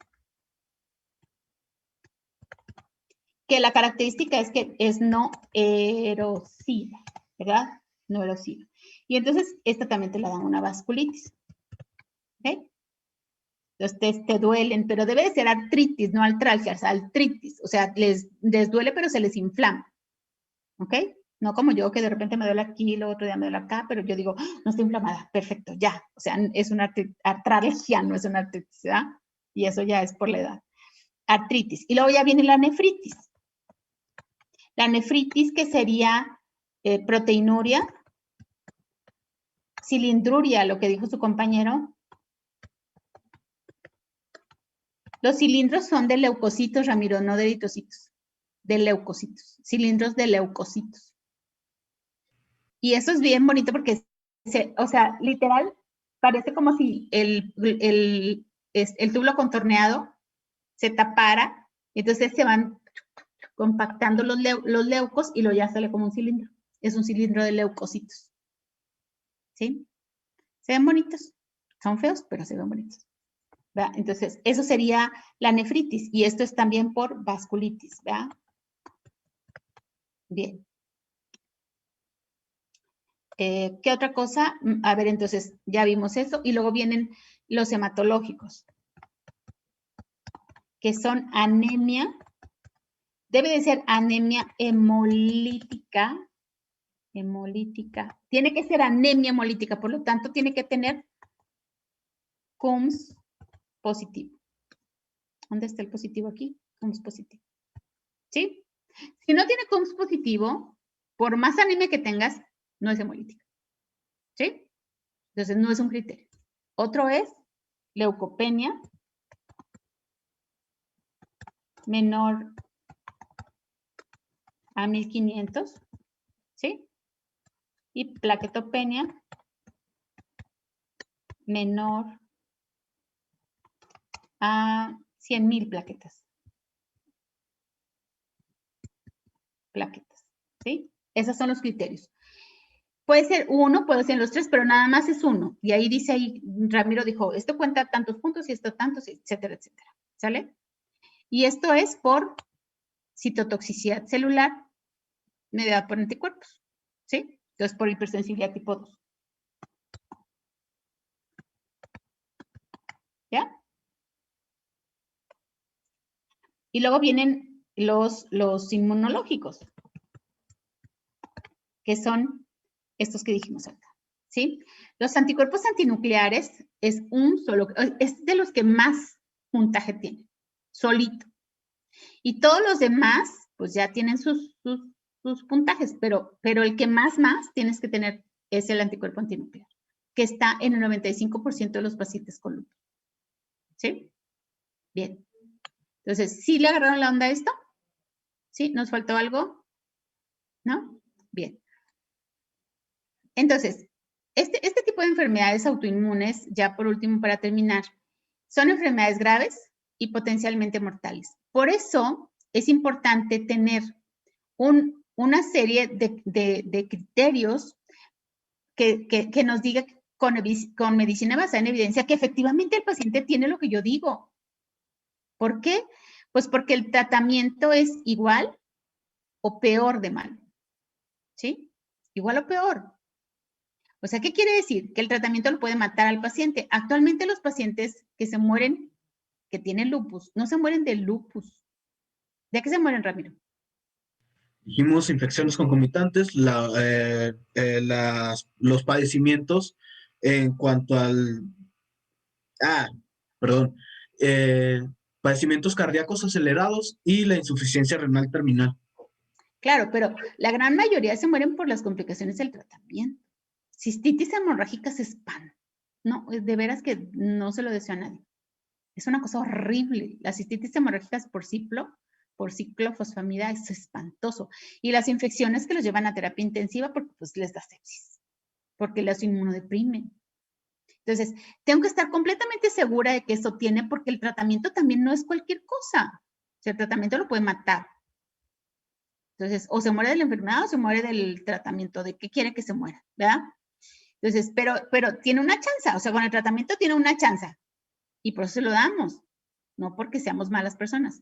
Que la característica es que es no erosiva, ¿verdad? No erosiva. Y entonces, esta también te la dan una vasculitis. ¿Ok? Entonces, te duelen, pero debe de ser artritis, no artralgias, artritis. O sea, les duele, pero se les inflama. ¿Ok? No como yo, que de repente me duele aquí, el otro día me duele acá, pero yo digo, no estoy inflamada, perfecto, ya. O sea, es una artralgia, no es una artritis, ¿verdad? Y eso ya es por la edad. Artritis. Y luego ya viene la nefritis. La nefritis, que sería proteinuria, cilindruria, lo que dijo su compañero. Los cilindros son de leucocitos, Ramiro, no de eritrocitos. De leucocitos. Cilindros de leucocitos. Y eso es bien bonito porque, o sea, literal, parece como si el túbulo contorneado se tapara, entonces se van compactando los leucos y luego ya sale como un cilindro. Es un cilindro de leucocitos. ¿Sí? Se ven bonitos. Son feos, pero se ven bonitos. ¿Verdad? Entonces, eso sería la nefritis. Y esto es también por vasculitis. ¿Verdad? Bien. ¿Qué otra cosa? A ver, entonces, ya vimos eso. Y luego vienen los hematológicos, que son anemia. Debe de ser anemia hemolítica. Hemolítica. Tiene que ser anemia hemolítica, por lo tanto, tiene que tener CUMS positivo. ¿Dónde está el positivo aquí? CUMS positivo. ¿Sí? Si no tiene CUMS positivo, por más anemia que tengas, no es hemolítica. ¿Sí? Entonces, no es un criterio. Otro es leucopenia menor a 1500. ¿Sí? Y plaquetopenia menor a 100,000 plaquetas. ¿Sí? Esos son los criterios. Puede ser uno, puede ser los tres, pero nada más es uno. Y ahí dice, ahí Ramiro dijo, esto cuenta tantos puntos y esto tantos, etcétera, etcétera. ¿Sale? Y esto es por citotoxicidad celular mediada por anticuerpos. ¿Sí? Entonces, por hipersensibilidad tipo 2. ¿Ya? Y luego vienen los inmunológicos, que son estos que dijimos acá, ¿sí? Los anticuerpos antinucleares es de los que más puntaje tienen, solito. Y todos los demás, pues ya tienen sus puntajes, pero el que más tienes que tener es el anticuerpo antinuclear, que está en el 95% de los pacientes con lupus. ¿Sí? Bien. Entonces, ¿sí le agarraron la onda a esto? ¿Sí? ¿Nos faltó algo? ¿No? Bien. Entonces, este tipo de enfermedades autoinmunes, ya por último para terminar, son enfermedades graves y potencialmente mortales. Por eso es importante tener una serie de criterios que nos diga con medicina basada en evidencia que efectivamente el paciente tiene lo que yo digo. ¿Por qué? Pues porque el tratamiento es igual o peor de malo. ¿Sí? Igual o peor. O sea, ¿qué quiere decir? Que el tratamiento lo puede matar al paciente. Actualmente los pacientes que se mueren, que tienen lupus, no se mueren de lupus. ¿De qué se mueren, Ramiro? Dijimos infecciones concomitantes, los padecimientos en cuanto al... padecimientos cardíacos acelerados y la insuficiencia renal terminal. Claro, pero la gran mayoría se mueren por las complicaciones del tratamiento. cistitis hemorrágica se espanta. No, de veras que no se lo deseo a nadie. Es una cosa horrible. Las cistitis hemorrágicas por ciclofosfamida es espantoso. Y las infecciones que los llevan a terapia intensiva porque pues les da sepsis, porque los inmunodeprimen. Entonces, tengo que estar completamente segura de que eso tiene, porque el tratamiento también no es cualquier cosa. O sea, el tratamiento lo puede matar. Entonces, o se muere de la enfermedad o se muere del tratamiento, de qué quiere que se muera, ¿verdad? Entonces, pero tiene una chance, o sea, con el tratamiento tiene una chance. Y por eso se lo damos, no porque seamos malas personas.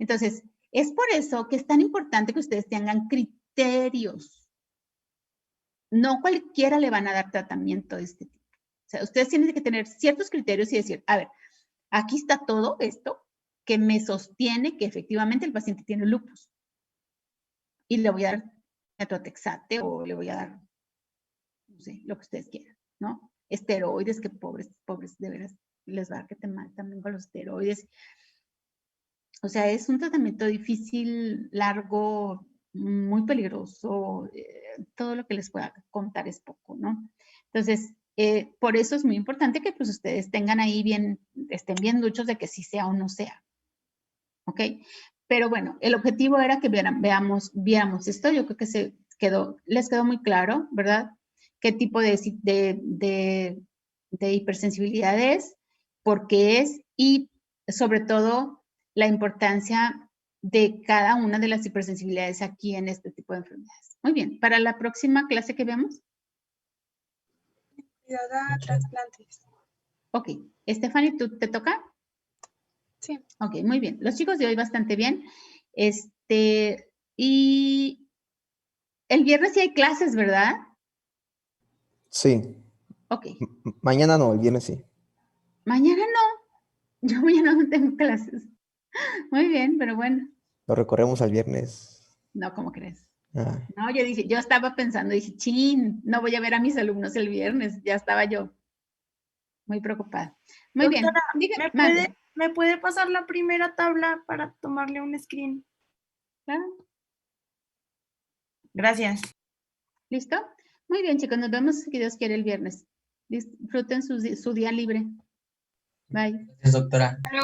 Entonces, es por eso que es tan importante que ustedes tengan criterios. No cualquiera le van a dar tratamiento de este tipo. O sea, ustedes tienen que tener ciertos criterios y decir, a ver, aquí está todo esto que me sostiene que efectivamente el paciente tiene lupus. Y le voy a dar metotrexate o le voy a dar, no sé, lo que ustedes quieran, ¿no? Esteroides, que pobres, de veras, les va a dar que te matan también con los esteroides. O sea, es un tratamiento difícil, largo, muy peligroso. Todo lo que les pueda contar es poco, ¿no? Entonces, por eso es muy importante que pues ustedes tengan ahí bien, estén bien duchos de que sí sea o no sea. ¿Ok? Pero bueno, el objetivo era que viéramos esto. Yo creo que les quedó muy claro, ¿verdad? Qué tipo de hipersensibilidad es, por qué es y sobre todo la importancia de cada una de las hipersensibilidades aquí en este tipo de enfermedades. Muy bien, para la próxima clase que vemos. Sensibilidad a trasplantes. Ok, Stephanie, ¿tú te toca? Sí. Ok, muy bien. Los chicos de hoy bastante bien. Y el viernes sí hay clases, ¿verdad? Sí. Ok. Mañana no, el viernes sí. Mañana no. Yo mañana no tengo clases. Muy bien, pero bueno. Lo recorremos al viernes. No, ¿cómo crees? Ah, No, yo estaba pensando, dije, chin, no voy a ver a mis alumnos el viernes. Ya estaba yo muy preocupada. Muy Doctora, bien. ¿me puede pasar la primera tabla para tomarle un screen? Claro. Gracias. ¿Listo? Muy bien, chicos. Nos vemos, si Dios quiere, el viernes. Disfruten su día libre. Bye. Gracias, doctora.